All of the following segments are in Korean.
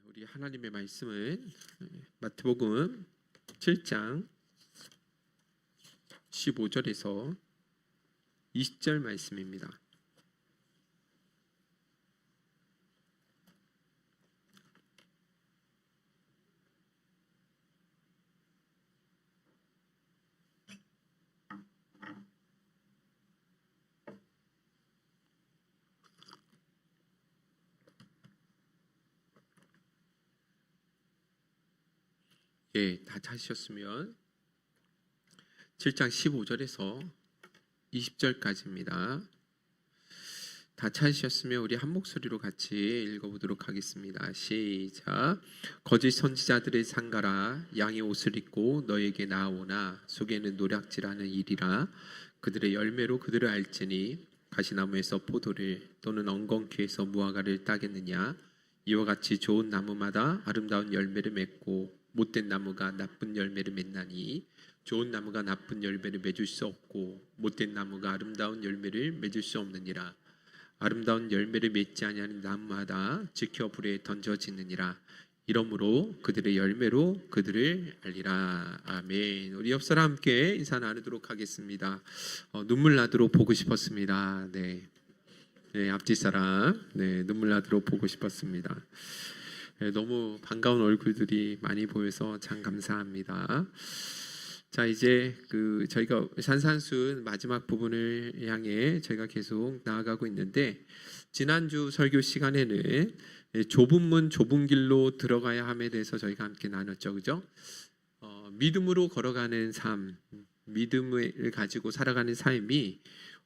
우리 하나님의 말씀은 마태복음 7장 15절에서 20절 말씀입니다. 다 찾으셨으면 7장 15절에서 20절까지입니다. 다 찾으셨으면 우리 한 목소리로 같이 읽어보도록 하겠습니다. 시작. 거짓 선지자들의 상가라, 양의 옷을 입고 너에게 나아오나 속에는 노략질하는 일이라. 그들의 열매로 그들을 알지니 가시나무에서 포도를 또는 엉겅퀴에서 무화과를 따겠느냐. 이와 같이 좋은 나무마다 아름다운 열매를 맺고 못된 나무가 나쁜 열매를 맺나니 좋은 나무가 나쁜 열매를 맺을 수 없고 못된 나무가 아름다운 열매를 맺을 수 없느니라. 아름다운 열매를 맺지 아니하는 나무마다 지켜 불에 던져지느니라. 이러므로 그들의 열매로 그들을 알리라. 아멘. 우리 옆 사람 함께 인사 나누도록 하겠습니다. 눈물 나도록 보고 싶었습니다. 네, 앞뒤 사람 눈물 나도록 보고 싶었습니다. 너무 반가운 얼굴들이 많이 보여서 참 감사합니다. 자, 이제 저희가 산산순 마지막 부분을 향해 저희가 계속 나아가고 있는데, 지난주 설교 시간에는 좁은 문 좁은 길로 들어가야 함에 대해서 저희가 함께 나눴죠, 그죠? 믿음으로 걸어가는 삶, 믿음을 가지고 살아가는 삶이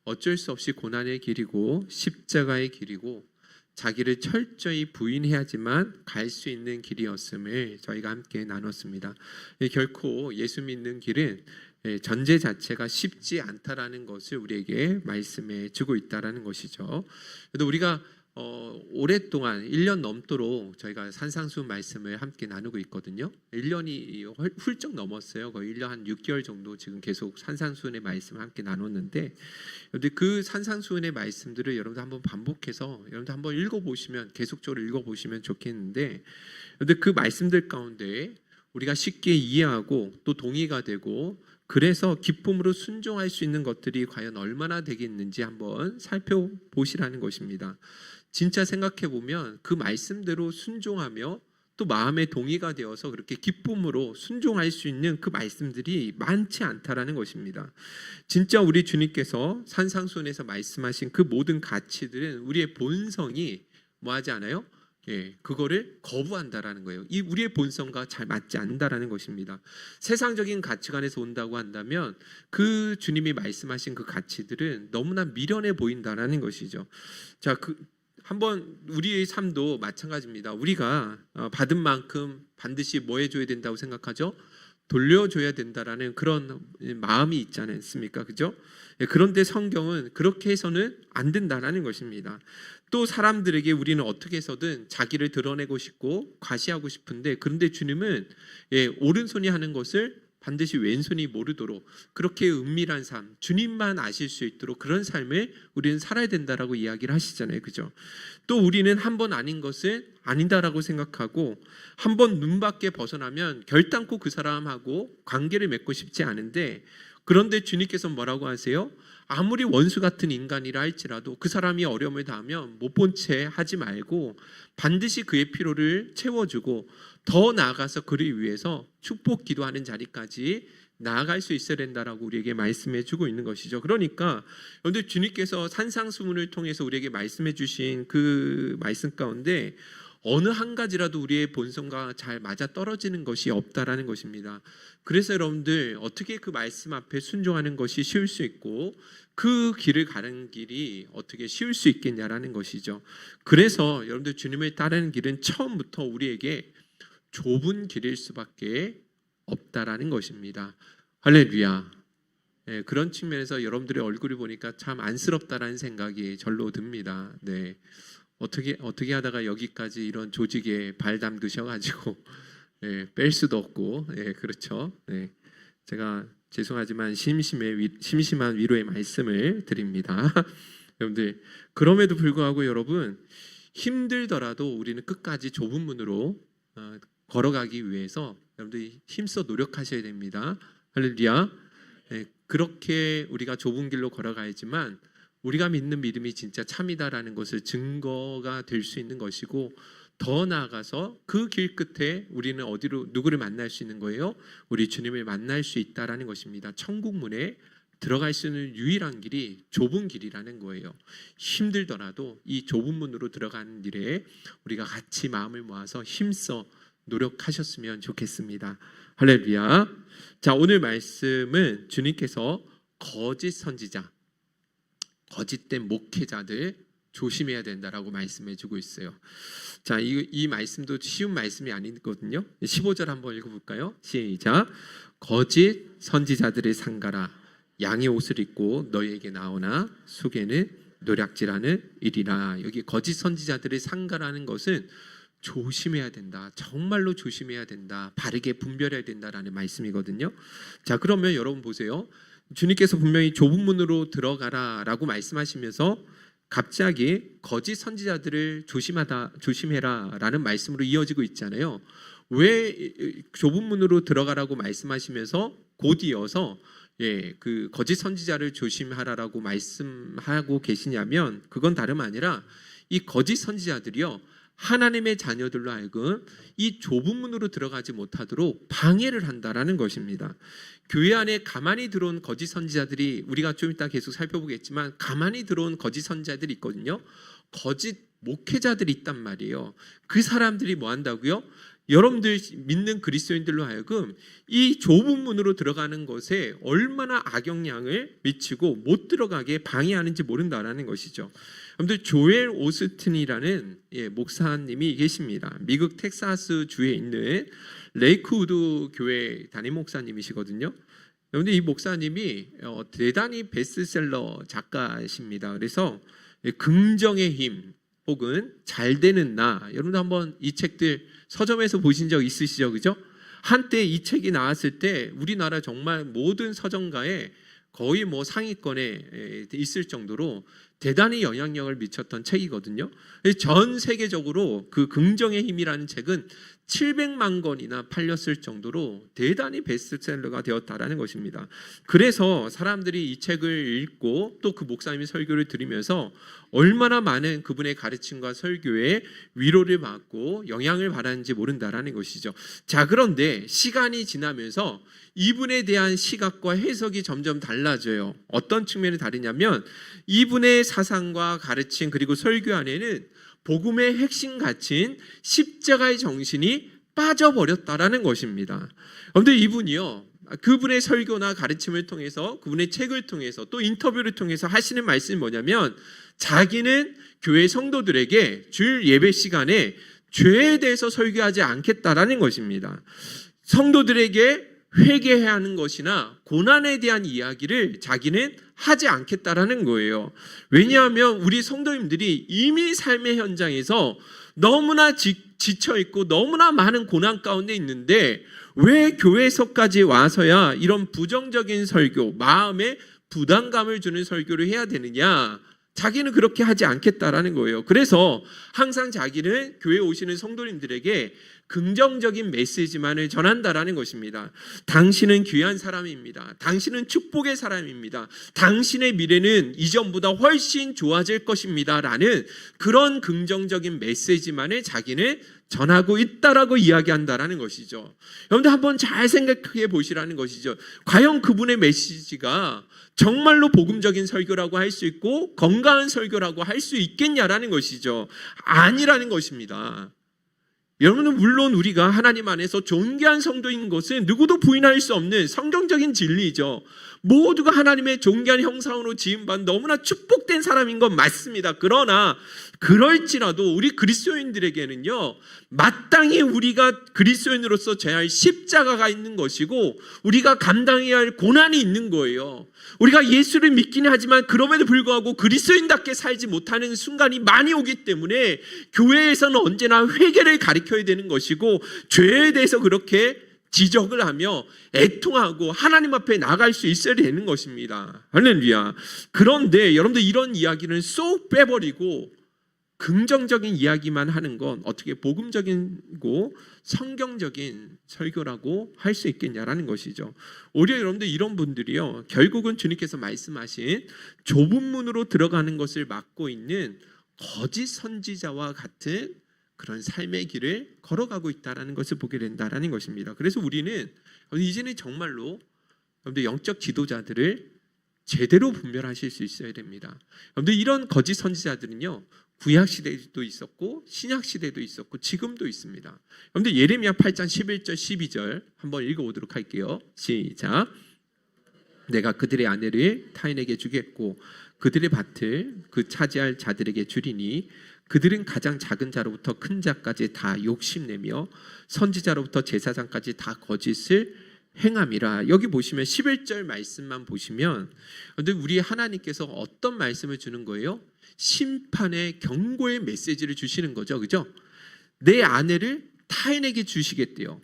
어쩔 수 없이 고난의 길이고 십자가의 길이고 자기를 철저히 부인해야지만 갈 수 있는 길이었음을 저희가 함께 나눴습니다. 결코 예수 믿는 길은 전제 자체가 쉽지 않다라는 것을 우리에게 말씀해 주고 있다라는 것이죠. 그래도 우리가 오랫동안 1년 넘도록 저희가 산상수훈 말씀을 함께 나누고 있거든요. 1년이 훌쩍 넘었어요. 거의 1년 한 6개월 정도 지금 계속 산상수훈의 말씀을 함께 나눴는데, 근데 그 산상수훈의 말씀들을 여러분들 한번 반복해서 여러분들 한번 읽어보시면, 계속적으로 읽어보시면 좋겠는데, 근데 그 말씀들 가운데 우리가 쉽게 이해하고 또 동의가 되고 그래서 기쁨으로 순종할 수 있는 것들이 과연 얼마나 되겠는지 한번 살펴보시라는 것입니다. 진짜 생각해 보면 그 말씀대로 순종하며 또 마음의 동의가 되어서 그렇게 기쁨으로 순종할 수 있는 그 말씀들이 많지 않다라는 것입니다. 진짜 우리 주님께서 산상수훈에서 말씀하신 그 모든 가치들은 우리의 본성이 뭐하지 않아요? 그거를 거부한다라는 거예요. 이 우리의 본성과 잘 맞지 않는다라는 것입니다. 세상적인 가치관에서 온다고 한다면 그 주님이 말씀하신 그 가치들은 너무나 미련해 보인다라는 것이죠. 자, 한번 우리의 삶도 마찬가지입니다. 우리가 받은 만큼 반드시 뭐 해줘야 된다고 생각하죠? 돌려줘야 된다라는 그런 마음이 있지 않습니까? 그죠? 그런데 성경은 그렇게 해서는 안 된다라는 것입니다. 또 사람들에게 우리는 어떻게 해서든 자기를 드러내고 싶고 과시하고 싶은데, 그런데 주님은 오른손이 하는 것을 반드시 왼손이 모르도록 그렇게 은밀한 삶, 주님만 아실 수 있도록 그런 삶을 우리는 살아야 된다라고 이야기를 하시잖아요. 그죠? 또 우리는 한 번 아닌 것을 아니다라고 생각하고 한 번 눈 밖에 벗어나면 결단코 그 사람하고 관계를 맺고 싶지 않은데, 그런데 주님께서 뭐라고 하세요? 아무리 원수 같은 인간이라 할지라도 그 사람이 어려움을 당하면 못 본 채 하지 말고 반드시 그의 필요를 채워주고 더 나아가서 그를 위해서 축복 기도하는 자리까지 나아갈 수 있어야 된다라고 우리에게 말씀해 주고 있는 것이죠. 그러니까 여러분들 주님께서 산상수훈을 통해서 우리에게 말씀해 주신 그 말씀 가운데 어느 한 가지라도 우리의 본성과 잘 맞아 떨어지는 것이 없다라는 것입니다. 그래서 여러분들 어떻게 그 말씀 앞에 순종하는 것이 쉬울 수 있고 그 길을 가는 길이 어떻게 쉬울 수 있겠냐라는 것이죠. 그래서 여러분들 주님을 따르는 길은 처음부터 우리에게 좁은 길일 수밖에 없다라는 것입니다. 할렐루야. 그런 측면에서 여러분들의 얼굴을 보니까 참 안쓰럽다라는 생각이 절로 듭니다. 어떻게 하다가 여기까지 이런 조직에 발 담그셔가지고 뺄 수도 없고, 그렇죠. 제가 죄송하지만 심심한 위로의 말씀을 드립니다. 여러분들, 그럼에도 불구하고 여러분 힘들더라도 우리는 끝까지 좁은 문으로 걸어가기 위해서 여러분들이 힘써 노력하셔야 됩니다. 할렐루야. 그렇게 우리가 좁은 길로 걸어가야지만 우리가 믿는 믿음이 진짜 참이다라는 것을 증거가 될 수 있는 것이고, 더 나아가서 그 길 끝에 우리는 어디로 누구를 만날 수 있는 거예요? 우리 주님을 만날 수 있다라는 것입니다. 천국 문에 들어갈 수 있는 유일한 길이 좁은 길이라는 거예요. 힘들더라도 이 좁은 문으로 들어가는 일에 우리가 같이 마음을 모아서 힘써 노력하셨으면 좋겠습니다. 할렐루야. 자, 오늘 말씀은 주님께서 거짓 선지자, 거짓된 목회자들 조심해야 된다라고 말씀해주고 있어요. 자, 이 말씀도 쉬운 말씀이 아니거든요. 15절 한번 읽어볼까요? 시작. 거짓 선지자들을 삼가라. 양의 옷을 입고 너희에게 나오나 속에는 노략질하는 일이라. 여기 거짓 선지자들을 삼가라는 것은 조심해야 된다. 정말로 조심해야 된다. 바르게 분별해야 된다라는 말씀이거든요. 자, 그러면 여러분 보세요. 주님께서 분명히 좁은 문으로 들어가라라고 말씀하시면서 갑자기 거짓 선지자들을 조심해라라는 말씀으로 이어지고 있잖아요. 왜 좁은 문으로 들어가라고 말씀하시면서 곧 이어서 그 거짓 선지자를 조심하라라고 말씀하고 계시냐면, 그건 다름 아니라 이 거짓 선지자들이요, 하나님의 자녀들로 하여금 이 좁은 문으로 들어가지 못하도록 방해를 한다라는 것입니다. 교회 안에 가만히 들어온 거짓 선지자들이, 우리가 좀 이따 계속 살펴보겠지만 가만히 들어온 거짓 선지자들이 있거든요. 거짓 목회자들이 있단 말이에요. 그 사람들이 뭐 한다고요? 여러분들 믿는 그리스도인들로 하여금 이 좁은 문으로 들어가는 것에 얼마나 악영향을 미치고 못 들어가게 방해하는지 모른다라는 것이죠. 여러분들 조엘 오스틴이라는 목사님이 계십니다. 미국 텍사스 주에 있는 레이크우드 교회 담임 목사님이시거든요. 여러분들 이 목사님이 대단히 베스트셀러 작가십니다. 그래서 긍정의 힘 혹은 잘 되는 나, 여러분들 한번 이 책들 서점에서 보신 적 있으시죠? 그죠? 한때 이 책이 나왔을 때 우리나라 정말 모든 서점가에 거의 뭐 상위권에 있을 정도로 대단히 영향력을 미쳤던 책이거든요. 전 세계적으로 그 긍정의 힘이라는 책은 700만 권이나 팔렸을 정도로 대단히 베스트셀러가 되었다라는 것입니다. 그래서 사람들이 이 책을 읽고 또 그 목사님의 설교를 들으면서 얼마나 많은 그분의 가르침과 설교에 위로를 받고 영향을 받았는지 모른다라는 것이죠. 자, 그런데 시간이 지나면서 이분에 대한 시각과 해석이 점점 달라져요. 어떤 측면이 다르냐면 이분의 사상과 가르침 그리고 설교 안에는 복음의 핵심 가치인 십자가의 정신이 빠져버렸다라는 것입니다. 그런데 이분이요, 그분의 설교나 가르침을 통해서, 그분의 책을 통해서, 또 인터뷰를 통해서 하시는 말씀이 뭐냐면, 자기는 교회 성도들에게 주일 예배 시간에 죄에 대해서 설교하지 않겠다라는 것입니다. 성도들에게 회개해야 하는 것이나 고난에 대한 이야기를 자기는 하지 않겠다라는 거예요. 왜냐하면 우리 성도님들이 이미 삶의 현장에서 너무나 지쳐있고 너무나 많은 고난 가운데 있는데 왜 교회에서까지 와서야 이런 부정적인 설교, 마음에 부담감을 주는 설교를 해야 되느냐? 자기는 그렇게 하지 않겠다라는 거예요. 그래서 항상 자기는 교회에 오시는 성도님들에게 긍정적인 메시지만을 전한다라는 것입니다. 당신은 귀한 사람입니다. 당신은 축복의 사람입니다. 당신의 미래는 이전보다 훨씬 좋아질 것입니다. 라는 그런 긍정적인 메시지만을 자기는 전하고 있다라고 이야기한다라는 것이죠. 여러분들 한번 잘 생각해 보시라는 것이죠. 과연 그분의 메시지가 정말로 복음적인 설교라고 할 수 있고 건강한 설교라고 할 수 있겠냐라는 것이죠. 아니라는 것입니다. 여러분은 물론 우리가 하나님 안에서 존귀한 성도인 것은 누구도 부인할 수 없는 성경적인 진리죠. 모두가 하나님의 존귀한 형상으로 지음받은 너무나 축복된 사람인 건 맞습니다. 그러나 그럴지라도 우리 그리스도인들에게는요, 마땅히 우리가 그리스도인으로서 져야 할 십자가가 있는 것이고 우리가 감당해야 할 고난이 있는 거예요. 우리가 예수를 믿기는 하지만 그럼에도 불구하고 그리스도인답게 살지 못하는 순간이 많이 오기 때문에 교회에서는 언제나 회개를 가르쳐야 되는 것이고 죄에 대해서 그렇게 지적을 하며 애통하고 하나님 앞에 나갈 수 있어야 되는 것입니다. 할렐루야. 그런데 여러분들 이런 이야기는 쏙 빼버리고 긍정적인 이야기만 하는 건 어떻게 복음적이고 성경적인 설교라고 할 수 있겠냐라는 것이죠. 오히려 여러분들 이런 분들이요, 결국은 주님께서 말씀하신 좁은 문으로 들어가는 것을 막고 있는 거짓 선지자와 같은 그런 삶의 길을 걸어가고 있다라는 것을 보게 된다라는 것입니다. 그래서 우리는 이제는 정말로 여러분들 영적 지도자들을 제대로 분별하실 수 있어야 됩니다. 여러분들 이런 거짓 선지자들은요, 구약 시대도 있었고 신약 시대도 있었고 지금도 있습니다. 여러분들 예레미야 8장 11절 12절 한번 읽어보도록 할게요. 시작. 내가 그들의 아내를 타인에게 주겠고 그들의 밭을 그 차지할 자들에게 주리니 그들은 가장 작은 자로부터 큰 자까지 다 욕심내며 선지자로부터 제사장까지 다 거짓을 행함이라. 여기 보시면 11절 말씀만 보시면 우리 하나님께서 어떤 말씀을 주는 거예요? 심판의 경고의 메시지를 주시는 거죠. 그죠? 내 아내를 타인에게 주시겠대요.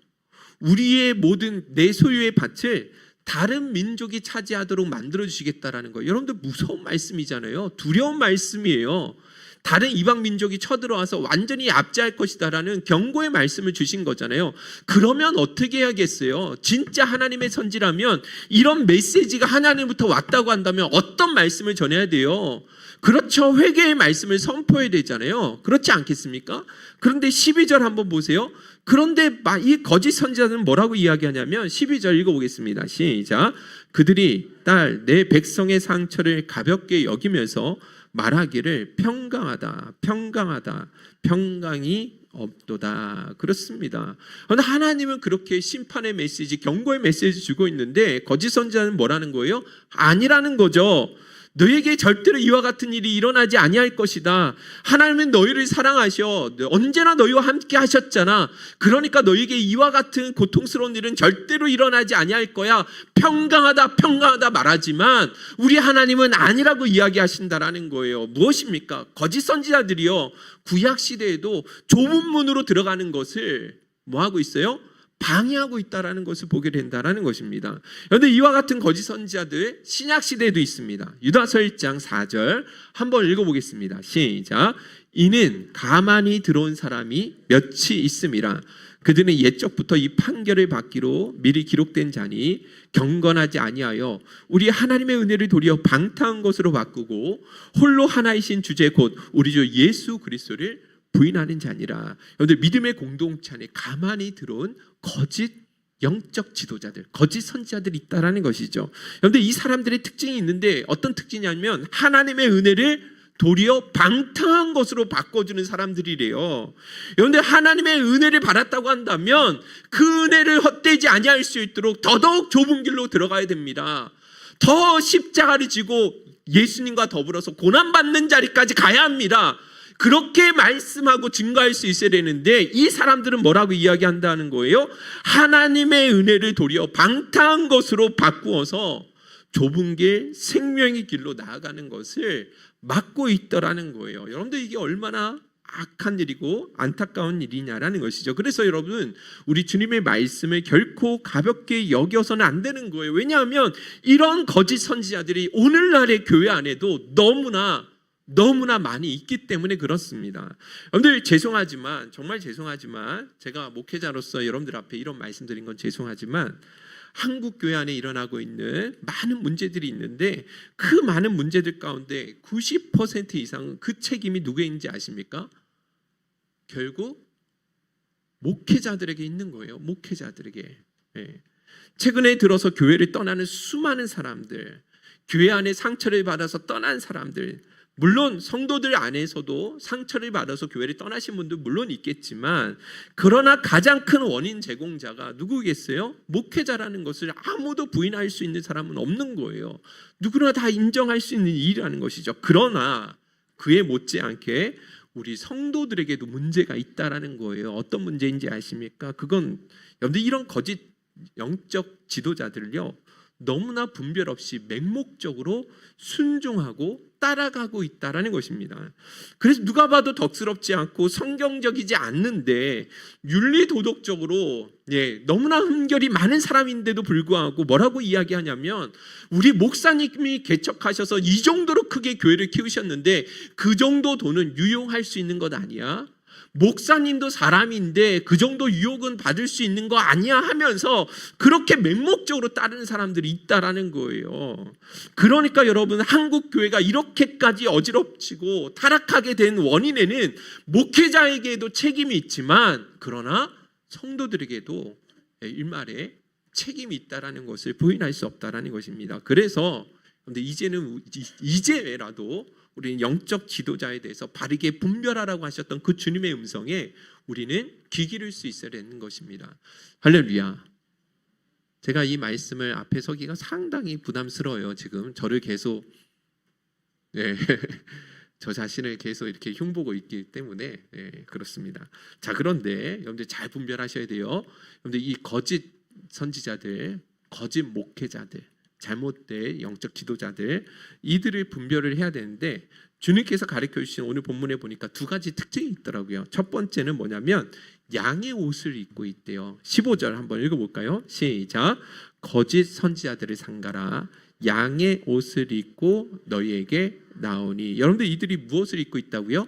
우리의 모든 내 소유의 밭을 다른 민족이 차지하도록 만들어 주시겠다라는 거예요. 여러분들 무서운 말씀이잖아요. 두려운 말씀이에요. 다른 이방 민족이 쳐들어와서 완전히 압제할 것이다라는 경고의 말씀을 주신 거잖아요. 그러면 어떻게 해야겠어요? 진짜 하나님의 선지라면 이런 메시지가 하나님부터 왔다고 한다면 어떤 말씀을 전해야 돼요? 그렇죠. 회개의 말씀을 선포해야 되잖아요. 그렇지 않겠습니까? 그런데 12절 한번 보세요. 그런데 이 거짓 선지자들은 뭐라고 이야기하냐면 12절 읽어보겠습니다. 시작. 그들이 딸 내 백성의 상처를 가볍게 여기면서 말하기를 평강하다 평강하다 평강이 없도다. 그렇습니다. 그런데 하나님은 그렇게 심판의 메시지, 경고의 메시지 주고 있는데 거짓 선지자는 뭐라는 거예요? 아니라는 거죠. 너에게 절대로 이와 같은 일이 일어나지 아니할 것이다. 하나님은 너희를 사랑하셔. 언제나 너희와 함께 하셨잖아. 그러니까 너희에게 이와 같은 고통스러운 일은 절대로 일어나지 아니할 거야. 평강하다 평강하다 말하지만 우리 하나님은 아니라고 이야기하신다라는 거예요. 무엇입니까? 거짓 선지자들이요, 구약 시대에도 좁은 문으로 들어가는 것을 뭐하고 있어요? 방해하고 있다라는 것을 보게 된다라는 것입니다. 그런데 이와 같은 거짓 선지자들 신약 시대에도 있습니다. 유다서 1장 4절 한번 읽어보겠습니다. 시작. 이는 가만히 들어온 사람이 몇이 있음이라. 그들은 옛적부터 이 판결을 받기로 미리 기록된 자니 경건하지 아니하여 우리 하나님의 은혜를 도리어 방탕한 것으로 바꾸고 홀로 하나이신 주제 곧 우리 주 예수 그리스도를 부인하는 자니라. 여러분들 믿음의 공동체 안에 가만히 들어온 거짓 영적 지도자들, 거짓 선지자들이 있다라는 것이죠. 여러분들 이 사람들의 특징이 있는데 어떤 특징이냐면 하나님의 은혜를 도리어 방탕한 것으로 바꿔주는 사람들이래요. 그런데 하나님의 은혜를 받았다고 한다면 그 은혜를 헛되지 아니할 수 있도록 더더욱 좁은 길로 들어가야 됩니다. 더 십자가를 지고 예수님과 더불어서 고난받는 자리까지 가야 합니다. 그렇게 말씀하고 증거할 수 있어야 되는데 이 사람들은 뭐라고 이야기한다는 거예요? 하나님의 은혜를 도리어 방탕한 것으로 바꾸어서 좁은 길, 생명의 길로 나아가는 것을 막고 있더라는 거예요. 여러분들 이게 얼마나 악한 일이고 안타까운 일이냐라는 것이죠. 그래서 여러분 우리 주님의 말씀을 결코 가볍게 여겨서는 안 되는 거예요. 왜냐하면 이런 거짓 선지자들이 오늘날의 교회 안에도 너무나 많이 있기 때문에 그렇습니다. 여러분들 죄송하지만 정말 죄송하지만 제가 목회자로서 여러분들 앞에 이런 말씀드린 건 죄송하지만 한국 교회 안에 일어나고 있는 많은 문제들이 있는데 그 많은 문제들 가운데 90% 이상은 그 책임이 누구인지 아십니까? 결국 목회자들에게 있는 거예요. 목회자들에게. 최근에 들어서 교회를 떠나는 수많은 사람들, 교회 안에 상처를 받아서 떠난 사람들, 물론 성도들 안에서도 상처를 받아서 교회를 떠나신 분도 물론 있겠지만 그러나 가장 큰 원인 제공자가 누구겠어요? 목회자라는 것을 아무도 부인할 수 있는 사람은 없는 거예요. 누구나 다 인정할 수 있는 일이라는 것이죠. 그러나 그에 못지않게 우리 성도들에게도 문제가 있다라는 거예요. 어떤 문제인지 아십니까? 그건 여러분들 이런 거짓 영적 지도자들을요 너무나 분별 없이 맹목적으로 순종하고 따라가고 있다라는 것입니다. 그래서 누가 봐도 덕스럽지 않고 성경적이지 않는데 윤리도덕적으로 너무나 흠결이 많은 사람인데도 불구하고 뭐라고 이야기하냐면, 우리 목사님이 개척하셔서 이 정도로 크게 교회를 키우셨는데 그 정도 돈은 유용할 수 있는 것 아니야? 목사님도 사람인데 그 정도 유혹은 받을 수 있는 거 아니야 하면서 그렇게 맹목적으로 따르는 사람들이 있다라는 거예요. 그러니까 여러분, 한국 교회가 이렇게까지 어지럽지고 타락하게 된 원인에는 목회자에게도 책임이 있지만, 그러나 성도들에게도 일말에 책임이 있다라는 것을 부인할 수 없다라는 것입니다. 그래서 근데 이제라도 우리는 영적 지도자에 대해서 바르게 분별하라고 하셨던 그 주님의 음성에 우리는 귀 기를 수 있어야 되는 것입니다. 할렐루야. 제가 이 말씀을 앞에 서기가 상당히 부담스러워요. 지금 저를 계속 저 자신을 계속 이렇게 흉보고 있기 때문에 그렇습니다. 자, 그런데 여러분들 잘 분별하셔야 돼요. 여러분들 이 거짓 선지자들, 거짓 목회자들, 잘못된 영적 지도자들, 이들을 분별을 해야 되는데 주님께서 가르쳐 주신 오늘 본문에 보니까 두 가지 특징이 있더라고요. 첫 번째는 뭐냐면 양의 옷을 입고 있대요. 15절 한번 읽어볼까요? 시작. 거짓 선지자들을 삼가라. 양의 옷을 입고 너희에게 나오니. 여러분들 이들이 무엇을 입고 있다고요?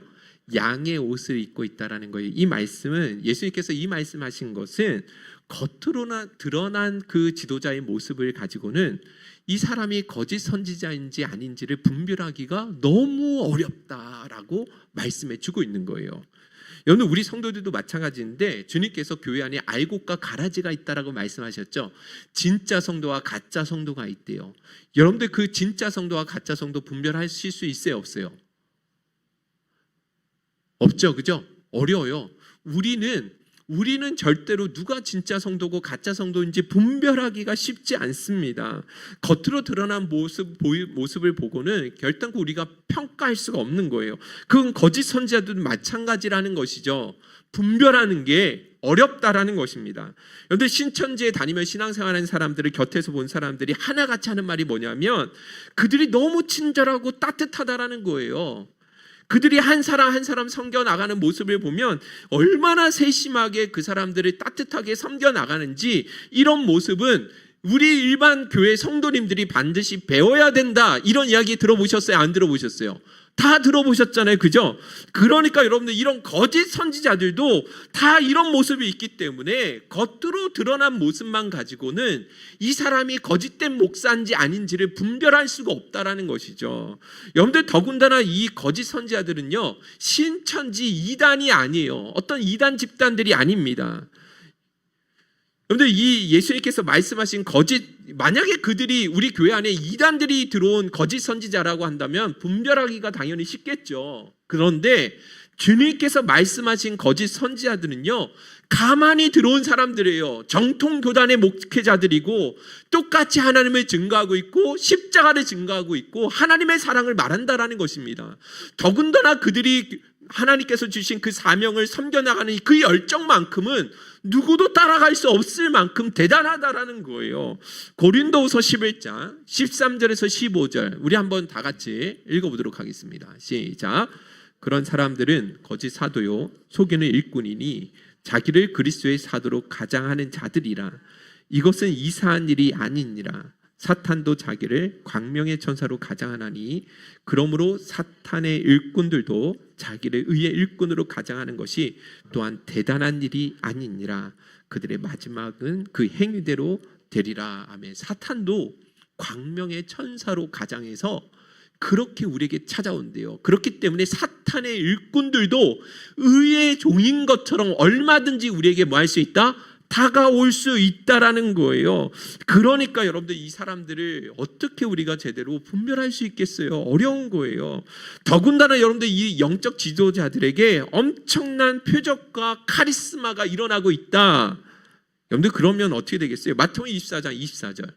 양의 옷을 입고 있다라는 거예요. 이 말씀은 예수님께서 이 말씀하신 것은 겉으로나 드러난 그 지도자의 모습을 가지고는 이 사람이 거짓 선지자인지 아닌지를 분별하기가 너무 어렵다라고 말씀해 주고 있는 거예요. 여러분, 우리 성도들도 마찬가지인데 주님께서 교회 안에 알곡과 가라지가 있다라고 말씀하셨죠. 진짜 성도와 가짜 성도가 있대요. 여러분들 그 진짜 성도와 가짜 성도 분별하실 수 있어요, 없어요? 없죠, 그죠? 어려워요. 우리는 절대로 누가 진짜 성도고 가짜 성도인지 분별하기가 쉽지 않습니다. 겉으로 드러난 모습을 보고는 결단코 우리가 평가할 수가 없는 거예요. 그건 거짓 선지자도 마찬가지라는 것이죠. 분별하는 게 어렵다라는 것입니다. 그런데 신천지에 다니며 신앙생활하는 사람들을 곁에서 본 사람들이 하나같이 하는 말이 뭐냐면 그들이 너무 친절하고 따뜻하다라는 거예요. 그들이 한 사람 한 사람 섬겨 나가는 모습을 보면 얼마나 세심하게 그 사람들을 따뜻하게 섬겨 나가는지, 이런 모습은 우리 일반 교회 성도님들이 반드시 배워야 된다, 이런 이야기 들어보셨어요? 안 들어보셨어요? 다 들어보셨잖아요, 그죠? 그러니까 여러분들 이런 거짓 선지자들도 다 이런 모습이 있기 때문에 겉으로 드러난 모습만 가지고는 이 사람이 거짓된 목사인지 아닌지를 분별할 수가 없다라는 것이죠. 여러분들 더군다나 이 거짓 선지자들은요, 신천지 이단이 아니에요. 어떤 이단 집단들이 아닙니다. 여러분들 이 예수님께서 말씀하신 만약에 그들이 우리 교회 안에 이단들이 들어온 거짓 선지자라고 한다면 분별하기가 당연히 쉽겠죠. 그런데 주님께서 말씀하신 거짓 선지자들은요, 가만히 들어온 사람들이에요. 정통 교단의 목회자들이고 똑같이 하나님을 증거하고 있고 십자가를 증거하고 있고 하나님의 사랑을 말한다라는 것입니다. 더군다나 그들이 하나님께서 주신 그 사명을 섬겨나가는 그 열정만큼은 누구도 따라갈 수 없을 만큼 대단하다라는 거예요. 고린도후서 11장 13절에서 15절 우리 한번 다 같이 읽어보도록 하겠습니다. 시작. 그런 사람들은 거짓 사도요 속이는 일꾼이니 자기를 그리스도의 사도로 가장하는 자들이라. 이것은 이상한 일이 아니니라. 사탄도 자기를 광명의 천사로 가장하나니 그러므로 사탄의 일꾼들도 자기를 의의 일꾼으로 가장하는 것이 또한 대단한 일이 아니니라. 그들의 마지막은 그 행위대로 되리라. 아멘. 사탄도 광명의 천사로 가장해서 그렇게 우리에게 찾아온대요. 그렇기 때문에 사탄의 일꾼들도 의의 종인 것처럼 얼마든지 우리에게 뭐 할 수 있다? 다가올 수 있다라는 거예요. 그러니까 여러분들 이 사람들을 어떻게 우리가 제대로 분별할 수 있겠어요? 어려운 거예요. 더군다나 여러분들 이 영적 지도자들에게 엄청난 표적과 카리스마가 일어나고 있다. 여러분들 그러면 어떻게 되겠어요? 마태복음 24장 24절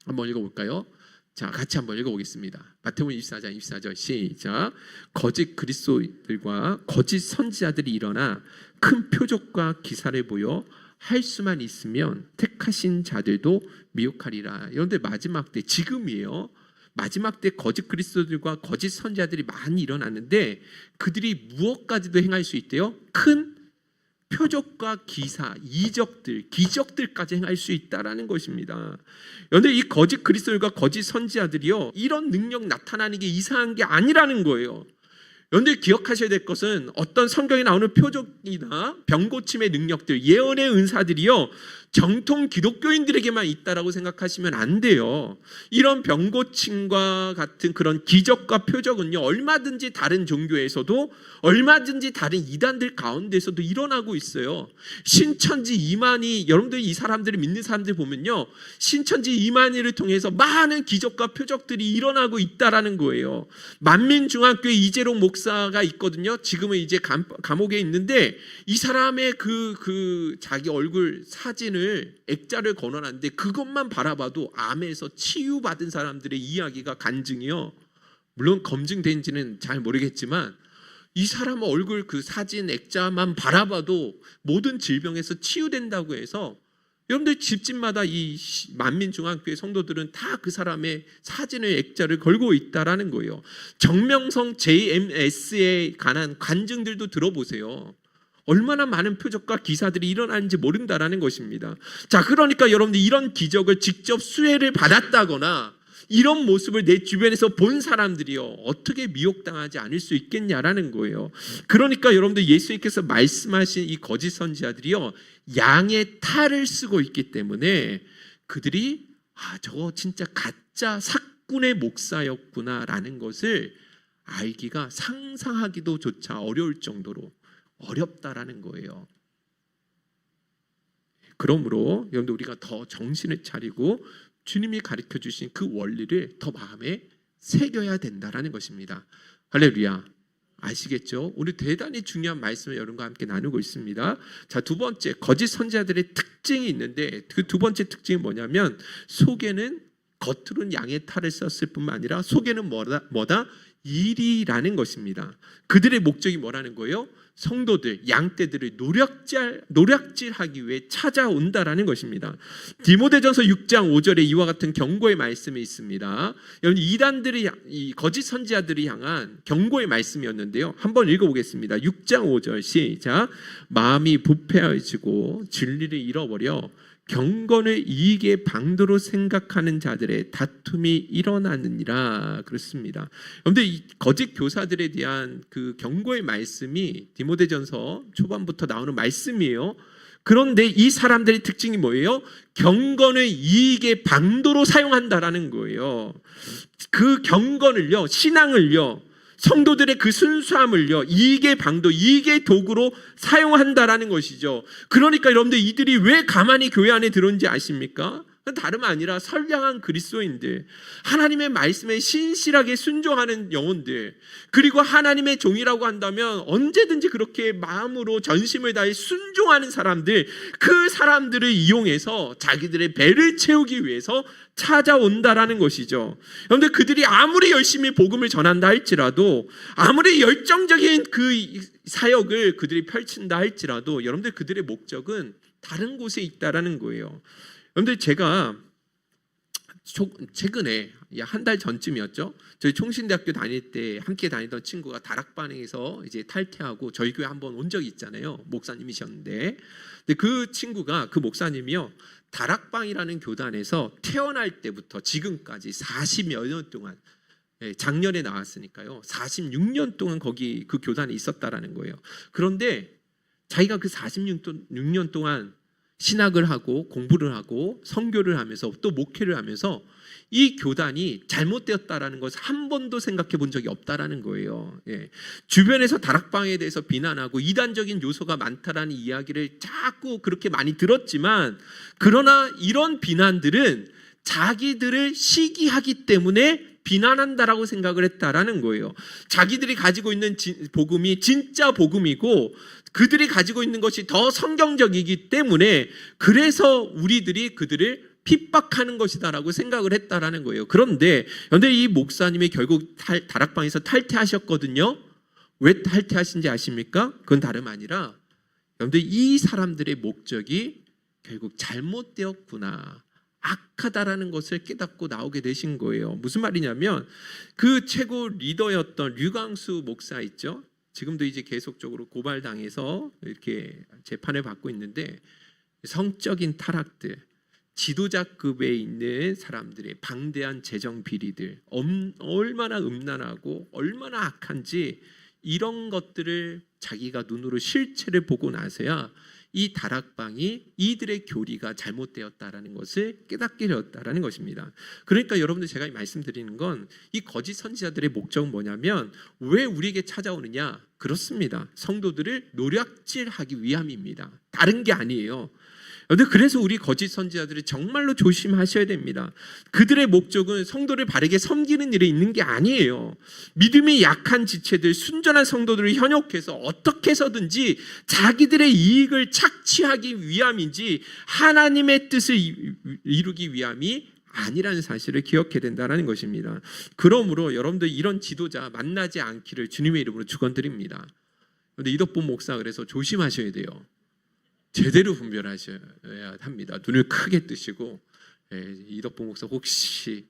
한번 읽어볼까요? 자, 같이 한번 읽어보겠습니다. 마태복음 24장 24절 시작. 거짓 그리스도들과 거짓 선지자들이 일어나 큰 표적과 기사를 보여 할 수만 있으면 택하신 자들도 미혹하리라. 여러분들 마지막 때, 지금이에요. 마지막 때 거짓 그리스도들과 거짓 선지자들이 많이 일어났는데 그들이 무엇까지도 행할 수 있대요? 큰 표적과 기사, 이적들, 기적들까지 행할 수 있다라는 것입니다. 그런데 이 거짓 그리스도들과 거짓 선지자들이요, 이런 능력 나타나는 게 이상한 게 아니라는 거예요. 여러분들 기억하셔야 될 것은 어떤 성경에 나오는 표적이나 병고침의 능력들, 예언의 은사들이요, 정통 기독교인들에게만 있다라고 생각하시면 안 돼요. 이런 병고침과 같은 그런 기적과 표적은요, 얼마든지 다른 종교에서도, 얼마든지 다른 이단들 가운데서도 일어나고 있어요. 신천지 이만희, 여러분들 이 사람들을 믿는 사람들 보면요, 신천지 이만희를 통해서 많은 기적과 표적들이 일어나고 있다라는 거예요. 만민중앙교회 이재록 목사가 있거든요. 지금은 이제 감옥에 있는데 이 사람의 그 자기 얼굴 사진을 액자를 걸어놨는데 그것만 바라봐도 암에서 치유받은 사람들의 이야기가 간증이요. 물론 검증된지는 잘 모르겠지만 이 사람 얼굴 그 사진 액자만 바라봐도 모든 질병에서 치유된다고 해서 여러분들 집집마다 이 만민중앙교회 성도들은 다 그 사람의 사진의 액자를 걸고 있다라는 거예요. 정명성 JMS에 관한 간증들도 들어보세요. 얼마나 많은 표적과 기사들이 일어나는지 모른다라는 것입니다. 자, 그러니까 여러분들 이런 기적을 직접 수혜를 받았다거나 이런 모습을 내 주변에서 본 사람들이요, 어떻게 미혹당하지 않을 수 있겠냐라는 거예요. 그러니까 여러분들 예수님께서 말씀하신 이 거짓 선지자들이요, 양의 탈을 쓰고 있기 때문에 그들이 저거 진짜 가짜 사꾼의 목사였구나라는 것을 알기가 상상하기도 조차 어려울 정도로 어렵다라는 거예요. 그러므로 여러분들 우리가 더 정신을 차리고 주님이 가르쳐 주신 그 원리를 더 마음에 새겨야 된다라는 것입니다. 할렐루야. 아시겠죠? 오늘 대단히 중요한 말씀을 여러분과 함께 나누고 있습니다. 자, 두 번째, 거짓 선지자들의 특징이 있는데 그 두 번째 특징이 뭐냐면 속에는, 겉으로는 양의 탈을 썼을 뿐만 아니라 속에는 뭐다? 일이라는 것입니다. 그들의 목적이 뭐라는 거예요? 성도들, 양떼들을 노략질하기 위해 찾아온다라는 것입니다. 디모데전서 6장 5절에 이와 같은 경고의 말씀이 있습니다. 여러분, 이단들이, 이 거짓 선지자들이 향한 경고의 말씀이었는데요. 한번 읽어보겠습니다. 6장 5절 시작. 마음이 부패해지고 진리를 잃어버려 경건을 이익의 방도로 생각하는 자들의 다툼이 일어나느니라. 그렇습니다. 그런데 이 거짓 교사들에 대한 그 경고의 말씀이 디모데전서 초반부터 나오는 말씀이에요. 그런데 이 사람들의 특징이 뭐예요? 경건을 이익의 방도로 사용한다라는 거예요. 그 경건을요, 신앙을요, 성도들의 그 순수함을요, 이익의 방도, 이익의 도구로 사용한다라는 것이죠. 그러니까 여러분들 이들이 왜 가만히 교회 안에 들어온지 아십니까? 다름 아니라 선량한 그리스도인들, 하나님의 말씀에 신실하게 순종하는 영혼들, 그리고 하나님의 종이라고 한다면 언제든지 그렇게 마음으로 전심을 다해 순종하는 사람들, 그 사람들을 이용해서 자기들의 배를 채우기 위해서 찾아온다라는 것이죠. 그런데 그들이 아무리 열심히 복음을 전한다 할지라도, 아무리 열정적인 그 사역을 그들이 펼친다 할지라도 여러분들 그들의 목적은 다른 곳에 있다라는 거예요. 여러분들 제가 최근에 한 달 전쯤이었죠. 저희 총신대학교 다닐 때 함께 다니던 친구가 다락방에서 이제 탈퇴하고 저희 교회 한번 온 적이 있잖아요. 목사님이셨는데, 근데 그 친구가, 그 목사님이요, 다락방이라는 교단에서 태어날 때부터 지금까지 40여 년 동안, 작년에 나왔으니까요, 46년 동안 거기 그 교단에 있었다라는 거예요. 그런데 자기가 그 46년 동안 신학을 하고 공부를 하고 선교를 하면서 또 목회를 하면서 이 교단이 잘못되었다라는 것을 한 번도 생각해 본 적이 없다라는 거예요. 주변에서 다락방에 대해서 비난하고 이단적인 요소가 많다라는 이야기를 자꾸 그렇게 많이 들었지만, 그러나 이런 비난들은 자기들을 시기하기 때문에 비난한다라고 생각을 했다라는 거예요. 자기들이 가지고 있는 복음이 진짜 복음이고 그들이 가지고 있는 것이 더 성경적이기 때문에 그래서 우리들이 그들을 핍박하는 것이다라고 생각을 했다라는 거예요. 그런데 이 목사님이 결국 다락방에서 탈퇴하셨거든요. 왜 탈퇴하신지 아십니까? 그건 다름 아니라 여러분들 이 사람들의 목적이 결국 잘못되었구나, 악하다라는 것을 깨닫고 나오게 되신 거예요. 무슨 말이냐면 그 최고 리더였던 류광수 목사 있죠. 지금도 이제 계속적으로 고발당해서 이렇게 재판을 받고 있는데, 성적인 타락들, 지도자급에 있는 사람들의 방대한 재정 비리들, 얼마나 음란하고 얼마나 악한지 이런 것들을 자기가 눈으로 실체를 보고 나서야 이 다락방이 이들의 교리가 잘못되었다라는 것을 깨닫게 되었다라는 것입니다. 그러니까 여러분들, 제가 말씀드리는 건 이 거짓 선지자들의 목적은 뭐냐면 왜 우리에게 찾아오느냐? 그렇습니다. 성도들을 노략질하기 위함입니다. 다른 게 아니에요. 그래서 우리 거짓 선지자들이 정말로 조심하셔야 됩니다. 그들의 목적은 성도를 바르게 섬기는 일에 있는 게 아니에요. 믿음이 약한 지체들, 순전한 성도들을 현혹해서 어떻게 해서든지 자기들의 이익을 착취하기 위함이지 하나님의 뜻을 이루기 위함이 아니라는 사실을 기억해야 된다는 것입니다. 그러므로 여러분들 이런 지도자 만나지 않기를 주님의 이름으로 축원드립니다. 그런데 이덕봉 목사, 그래서 조심하셔야 돼요. 제대로 분별하셔야 합니다. 눈을 크게 뜨시고, 이덕봉 목사 혹시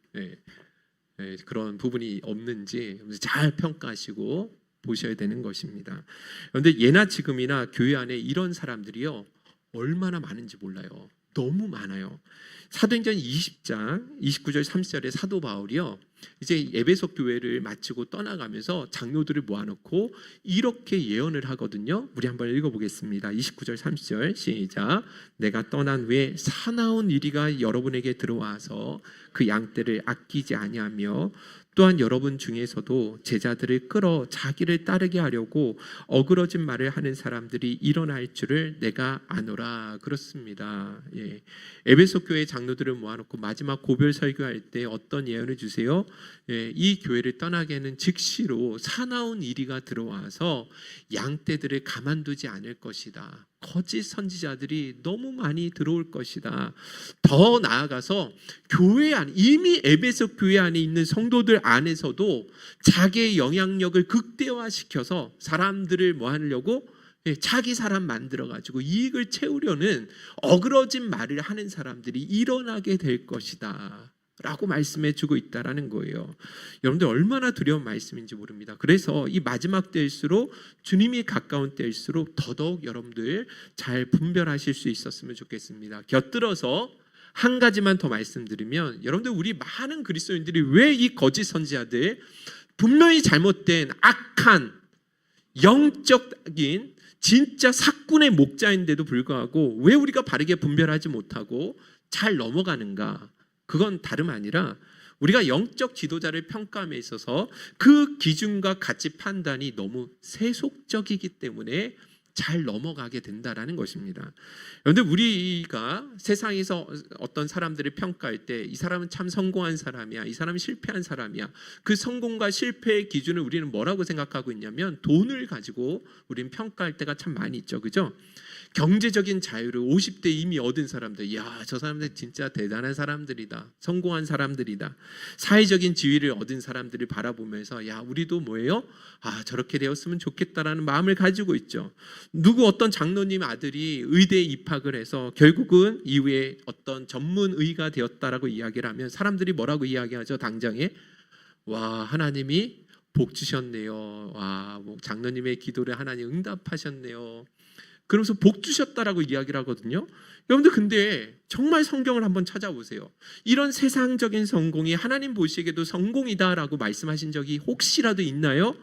그런 부분이 없는지 잘 평가하시고 보셔야 되는 것입니다. 그런데 예나 지금이나 교회 안에 이런 사람들이요, 얼마나 많은지 몰라요. 너무 많아요. 사도행전 20장 29절 30절에 사도 바울이요, 이제 에베소 교회를 마치고 떠나가면서 장로들을 모아놓고 이렇게 예언을 하거든요. 우리 한번 읽어보겠습니다. 29절 30절 시작. 내가 떠난 후에 사나운 이리가 여러분에게 들어와서 그 양떼를 아끼지 아니하며 또한 여러분 중에서도 제자들을 끌어 자기를 따르게 하려고 어그러진 말을 하는 사람들이 일어날 줄을 내가 아노라. 그렇습니다. 에베소 교회 장로들을 모아놓고 마지막 고별 설교할 때 어떤 예언을 주세요? 이 교회를 떠나게는 즉시로 사나운 이리가 들어와서 양떼들을 가만두지 않을 것이다. 거짓 선지자들이 너무 많이 들어올 것이다. 더 나아가서 교회 안, 이미 에베소 교회 안에 있는 성도들 안에서도 자기의 영향력을 극대화시켜서 사람들을 뭐 하려고? 자기 사람 만들어가지고 이익을 채우려는 어그러진 말을 하는 사람들이 일어나게 될 것이다 라고 말씀해 주고 있다라는 거예요. 여러분들 얼마나 두려운 말씀인지 모릅니다. 그래서 이 마지막 때일수록, 주님이 가까운 때일수록 더더욱 여러분들 잘 분별하실 수 있었으면 좋겠습니다. 곁들어서 한 가지만 더 말씀드리면, 여러분들 우리 많은 그리스도인들이 왜 이 거짓 선지자들, 분명히 잘못된 악한 영적인 진짜 사꾼의 목자인데도 불구하고 왜 우리가 바르게 분별하지 못하고 잘 넘어가는가? 그건 다름 아니라 우리가 영적 지도자를 평가함에 있어서 그 기준과 가치 판단이 너무 세속적이기 때문에 잘 넘어가게 된다라는 것입니다. 그런데 우리가 세상에서 어떤 사람들을 평가할 때 이 사람은 참 성공한 사람이야, 이 사람은 실패한 사람이야, 그 성공과 실패의 기준을 우리는 뭐라고 생각하고 있냐면 돈을 가지고 우리는 평가할 때가 참 많이 있죠. 그죠? 경제적인 자유를 50대 이미 얻은 사람들, 야, 저 사람들 진짜 대단한 사람들이다, 성공한 사람들이다. 사회적인 지위를 얻은 사람들을 바라보면서 야, 우리도 뭐예요? 아, 저렇게 되었으면 좋겠다라는 마음을 가지고 있죠. 누구 어떤 장로님 아들이 의대에 입학을 해서 결국은 이후에 어떤 전문의가 되었다라고 이야기를 하면 사람들이 뭐라고 이야기하죠? 당장에 와, 하나님이 복 주셨네요. 와, 뭐 장로님의 기도를 하나님 응답하셨네요. 그러면서 복 주셨다라고 이야기를 하거든요. 여러분들 근데 정말 성경을 한번 찾아보세요. 이런 세상적인 성공이 하나님 보시기에도 성공이다라고 말씀하신 적이 혹시라도 있나요?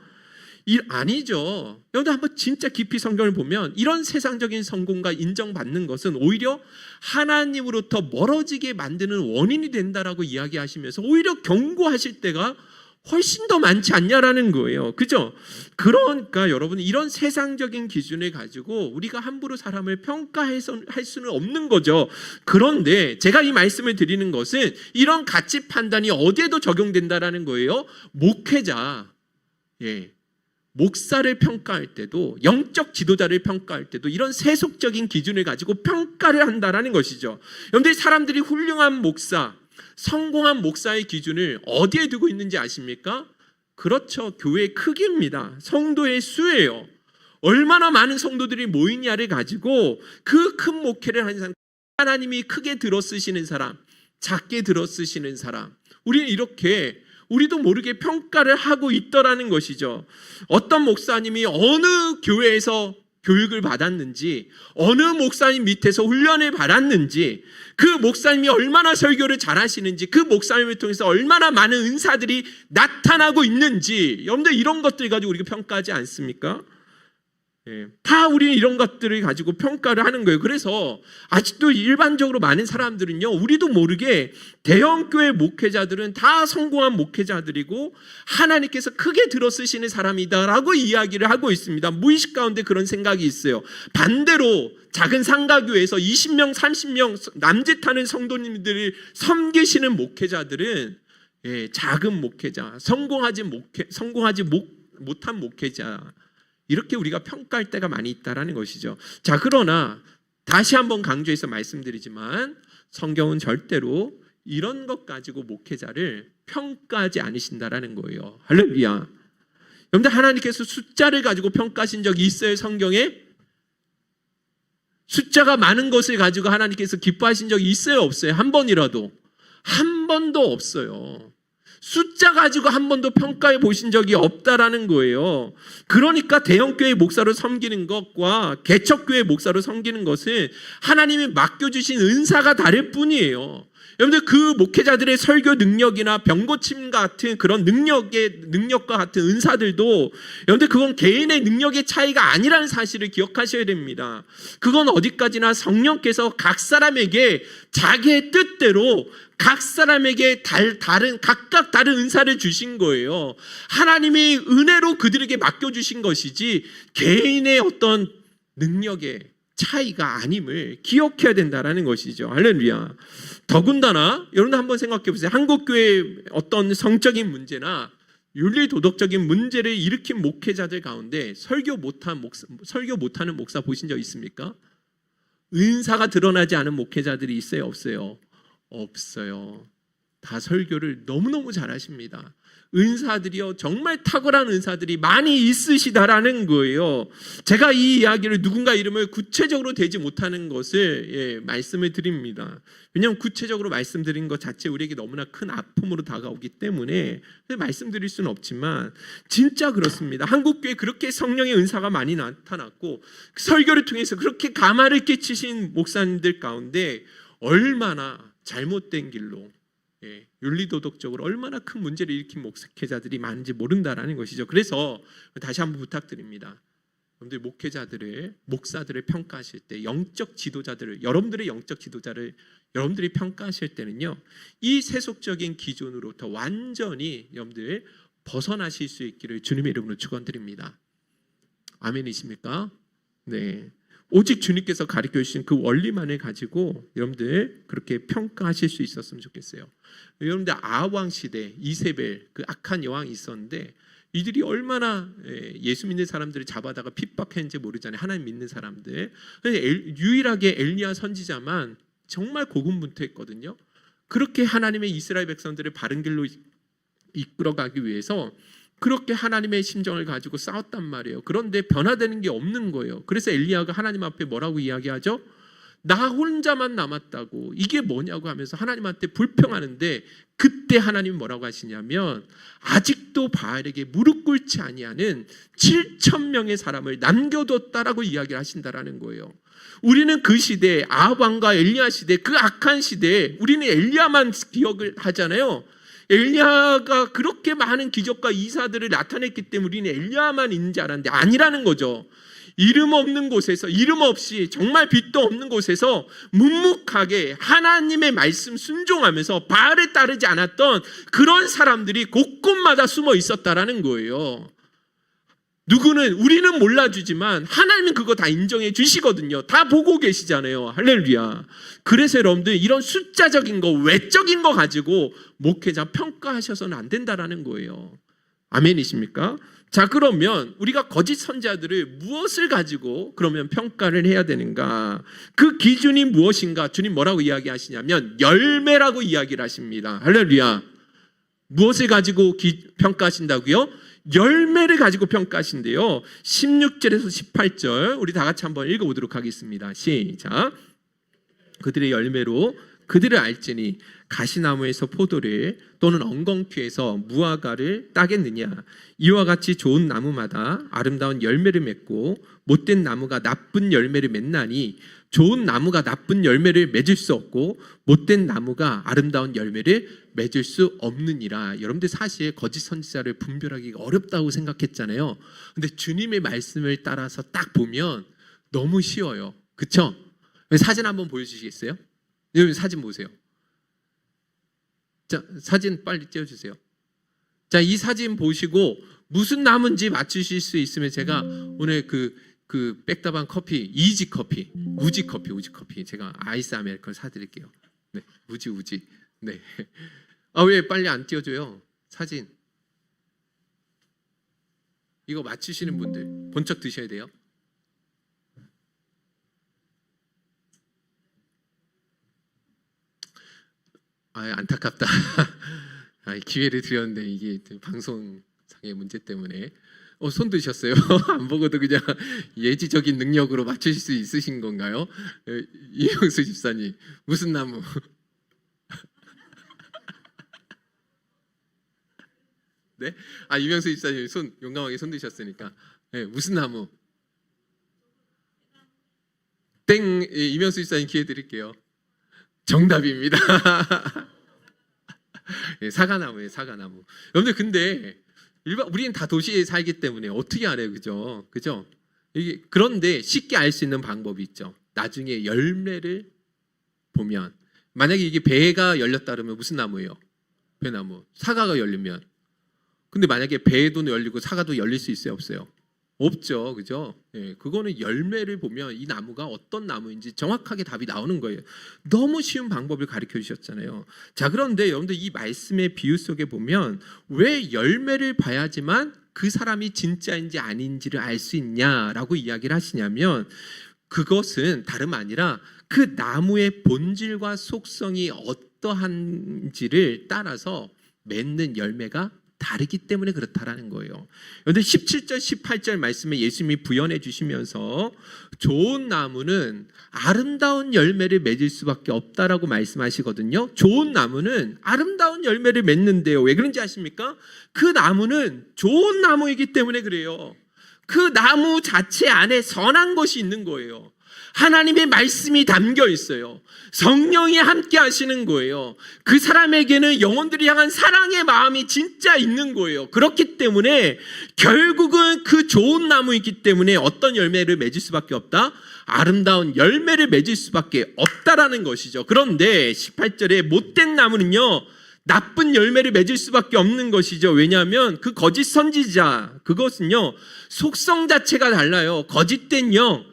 아니죠. 여러분들 한번 진짜 깊이 성경을 보면 이런 세상적인 성공과 인정받는 것은 오히려 하나님으로부터 멀어지게 만드는 원인이 된다라고 이야기하시면서 오히려 경고하실 때가 훨씬 더 많지 않냐라는 거예요. 그죠? 그러니까 여러분, 이런 세상적인 기준을 가지고 우리가 함부로 사람을 평가할 수는 없는 거죠. 그런데 제가 이 말씀을 드리는 것은 이런 가치 판단이 어디에도 적용된다라는 거예요. 목회자, 목사를 평가할 때도, 영적 지도자를 평가할 때도 이런 세속적인 기준을 가지고 평가를 한다라는 것이죠. 여러분들, 사람들이 훌륭한 목사, 성공한 목사의 기준을 어디에 두고 있는지 아십니까? 그렇죠. 교회의 크기입니다. 성도의 수예요. 얼마나 많은 성도들이 모이냐를 가지고 그 큰 목회를 하는 사람, 하나님이 크게 들어쓰시는 사람, 작게 들어쓰시는 사람, 우리는 이렇게 우리도 모르게 평가를 하고 있더라는 것이죠. 어떤 목사님이 어느 교회에서 교육을 받았는지, 어느 목사님 밑에서 훈련을 받았는지, 그 목사님이 얼마나 설교를 잘하시는지, 그 목사님을 통해서 얼마나 많은 은사들이 나타나고 있는지, 여러분들 이런 것들 가지고 우리가 평가하지 않습니까? 다 우리는 이런 것들을 가지고 평가를 하는 거예요. 그래서 아직도 일반적으로 많은 사람들은요, 우리도 모르게 대형교회 목회자들은 다 성공한 목회자들이고 하나님께서 크게 들어쓰시는 사람이다라고 이야기를 하고 있습니다. 무의식 가운데 그런 생각이 있어요. 반대로 작은 상가교회에서 20명, 30명 남짓하는 성도님들을 섬기시는 목회자들은 작은 목회자, 성공하지 못한 목회자, 이렇게 우리가 평가할 때가 많이 있다라는 것이죠. 자, 그러나 다시 한번 강조해서 말씀드리지만 성경은 절대로 이런 것 가지고 목회자를 평가하지 않으신다라는 거예요. 할렐루야. 여러분들, 하나님께서 숫자를 가지고 평가하신 적이 있어요, 성경에? 숫자가 많은 것을 가지고 하나님께서 기뻐하신 적이 있어요, 없어요? 한 번이라도? 한 번도 없어요. 숫자 가지고 한 번도 평가해 보신 적이 없다라는 거예요. 그러니까 대형교회 목사로 섬기는 것과 개척교회 목사로 섬기는 것은 하나님이 맡겨주신 은사가 다를 뿐이에요. 여러분들, 그 목회자들의 설교 능력이나 병고침 같은 그런 능력과 같은 은사들도 여러분들 그건 개인의 능력의 차이가 아니라는 사실을 기억하셔야 됩니다. 그건 어디까지나 성령께서 각 사람에게 자기의 뜻대로 각 사람에게 각각 다른 은사를 주신 거예요. 하나님이 은혜로 그들에게 맡겨주신 것이지 개인의 어떤 능력의 차이가 아님을 기억해야 된다는 것이죠. 할렐루야. 더군다나 여러분 한번 생각해 보세요. 한국교회의 어떤 성적인 문제나 윤리 도덕적인 문제를 일으킨 목회자들 가운데 설교 못하는 목사 보신 적 있습니까? 은사가 드러나지 않은 목회자들이 있어요, 없어요? 없어요. 다 설교를 너무너무 잘하십니다. 은사들이요, 정말 탁월한 은사들이 많이 있으시다라는 거예요. 제가 이 이야기를 누군가 이름을 구체적으로 대지 못하는 것을 말씀을 드립니다. 왜냐하면 구체적으로 말씀드린 것 자체 우리에게 너무나 큰 아픔으로 다가오기 때문에 말씀드릴 수는 없지만 진짜 그렇습니다. 한국교회 그렇게 성령의 은사가 많이 나타났고 설교를 통해서 그렇게 감화를 끼치신 목사님들 가운데 얼마나 잘못된 길로 윤리도덕적으로 얼마나 큰 문제를 일으킨 목회자들이 많은지 모른다라는 것이죠. 그래서 다시 한번 부탁드립니다. 여러분들 목사들을 평가하실 때 여러분들의 영적 지도자를 여러분들이 평가하실 때는요, 이 세속적인 기준으로부터 완전히 여러분들 벗어나실 수 있기를 주님의 이름으로 축원드립니다. 아멘이십니까? 네. 오직 주님께서 가르쳐 주신 그 원리만을 가지고 여러분들 그렇게 평가하실 수 있었으면 좋겠어요. 여러분들 아왕 시대 이세벨 그 악한 여왕이 있었는데 이들이 얼마나 예수 믿는 사람들을 잡아다가 핍박했는지 모르잖아요. 하나님 믿는 사람들. 유일하게 엘리야 선지자만 정말 고군분투했거든요. 그렇게 하나님의 이스라엘 백성들을 바른 길로 이끌어가기 위해서 그렇게 하나님의 심정을 가지고 싸웠단 말이에요. 그런데 변화되는 게 없는 거예요. 그래서 엘리야가 하나님 앞에 뭐라고 이야기하죠? 나 혼자만 남았다고, 이게 뭐냐고 하면서 하나님한테 불평하는데 그때 하나님이 뭐라고 하시냐면 아직도 바알에게 무릎 꿇지 아니하는 7,000명의 사람을 남겨뒀다라고 이야기를 하신다라는 거예요. 우리는 그 시대 아합왕과 엘리야 시대, 그 악한 시대에 우리는 엘리야만 기억을 하잖아요. 엘리야가 그렇게 많은 기적과 이사들을 나타냈기 때문에 우리는 엘리야만 있는 줄 알았는데 아니라는 거죠. 이름 없는 곳에서, 이름 없이 정말 빛도 없는 곳에서 묵묵하게 하나님의 말씀 순종하면서 바알을 따르지 않았던 그런 사람들이 곳곳마다 숨어 있었다라는 거예요. 누구는 우리는 몰라주지만 하나님은 그거 다 인정해 주시거든요. 다 보고 계시잖아요. 할렐루야. 그래서 여러분들 이런 숫자적인 거, 외적인 거 가지고 목회자 평가하셔서는 안 된다라는 거예요. 아멘이십니까? 자, 그러면 우리가 거짓 선지자들을 무엇을 가지고 그러면 평가를 해야 되는가? 그 기준이 무엇인가? 주님 뭐라고 이야기하시냐면 열매라고 이야기를 하십니다. 할렐루야. 무엇을 가지고 평가하신다고요? 열매를 가지고 평가하신대요. 16절에서 18절 우리 다 같이 한번 읽어보도록 하겠습니다. 시작. 그들의 열매로 그들을 알지니 가시나무에서 포도를 또는 엉겅퀴에서 무화과를 따겠느냐. 이와 같이 좋은 나무마다 아름다운 열매를 맺고 못된 나무가 나쁜 열매를 맺나니 좋은 나무가 나쁜 열매를 맺을 수 없고 못된 나무가 아름다운 열매를 맺을 수 없느니라. 여러분들 사실 거짓 선지자를 분별하기가 어렵다고 생각했잖아요. 근데 주님의 말씀을 따라서 딱 보면 너무 쉬워요. 그쵸? 사진 한번 보여주시겠어요? 여러분 사진 보세요. 자, 사진 빨리 띄워주세요. 자, 이 사진 보시고 무슨 나무인지 맞추실 수 있으면 제가 오늘 그 백다방 커피, 이지 커피, 우지 커피 제가 아이스 아메리카노 사드릴게요. 네, 우지. 네. 아, 왜 빨리 안 띄워줘요? 사진. 이거 맞추시는 분들 번쩍 드셔야 돼요. 아, 안타깝다. 기회를 드렸는데 이게 방송상의 문제 때문에 손 드셨어요. 안 보고도 그냥 예지적인 능력으로 맞추실 수 있으신 건가요? 이영수 집사님 무슨 나무? 네? 이명수 집사님 용감하게 손 드셨으니까 네, 무슨 나무? 땡. 이명수 집사님 기회 드릴게요. 정답입니다. 네, 사과나무예요, 사과나무. 여러분들 근데 우리는 다 도시에 살기 때문에 어떻게 알아요, 그죠? 이게 그런데 쉽게 알 수 있는 방법이 있죠. 나중에 열매를 보면 만약에 이게 배가 열렸다 그러면 무슨 나무예요? 배나무. 사과가 열리면. 근데 만약에 배도 열리고 사과도 열릴 수 있어요, 없어요? 없죠, 그죠? 예, 그거는 열매를 보면 이 나무가 어떤 나무인지 정확하게 답이 나오는 거예요. 너무 쉬운 방법을 가르쳐 주셨잖아요. 자, 그런데 여러분들 이 말씀의 비유 속에 보면 왜 열매를 봐야지만 그 사람이 진짜인지 아닌지를 알 수 있냐라고 이야기를 하시냐면 그것은 다름 아니라 그 나무의 본질과 속성이 어떠한지를 따라서 맺는 열매가 다르기 때문에 그렇다라는 거예요. 그런데 17절 18절 말씀에 예수님이 부연해 주시면서 좋은 나무는 아름다운 열매를 맺을 수밖에 없다라고 말씀하시거든요. 좋은 나무는 아름다운 열매를 맺는데요. 왜 그런지 아십니까? 그 나무는 좋은 나무이기 때문에 그래요. 그 나무 자체 안에 선한 것이 있는 거예요. 하나님의 말씀이 담겨 있어요. 성령이 함께 하시는 거예요. 그 사람에게는 영혼들을 향한 사랑의 마음이 진짜 있는 거예요. 그렇기 때문에 결국은 그 좋은 나무이기 때문에 어떤 열매를 맺을 수밖에 없다? 아름다운 열매를 맺을 수밖에 없다라는 것이죠. 그런데 18절에 못된 나무는요, 나쁜 열매를 맺을 수밖에 없는 것이죠. 왜냐하면 그 거짓 선지자, 그것은요 속성 자체가 달라요. 거짓된 영,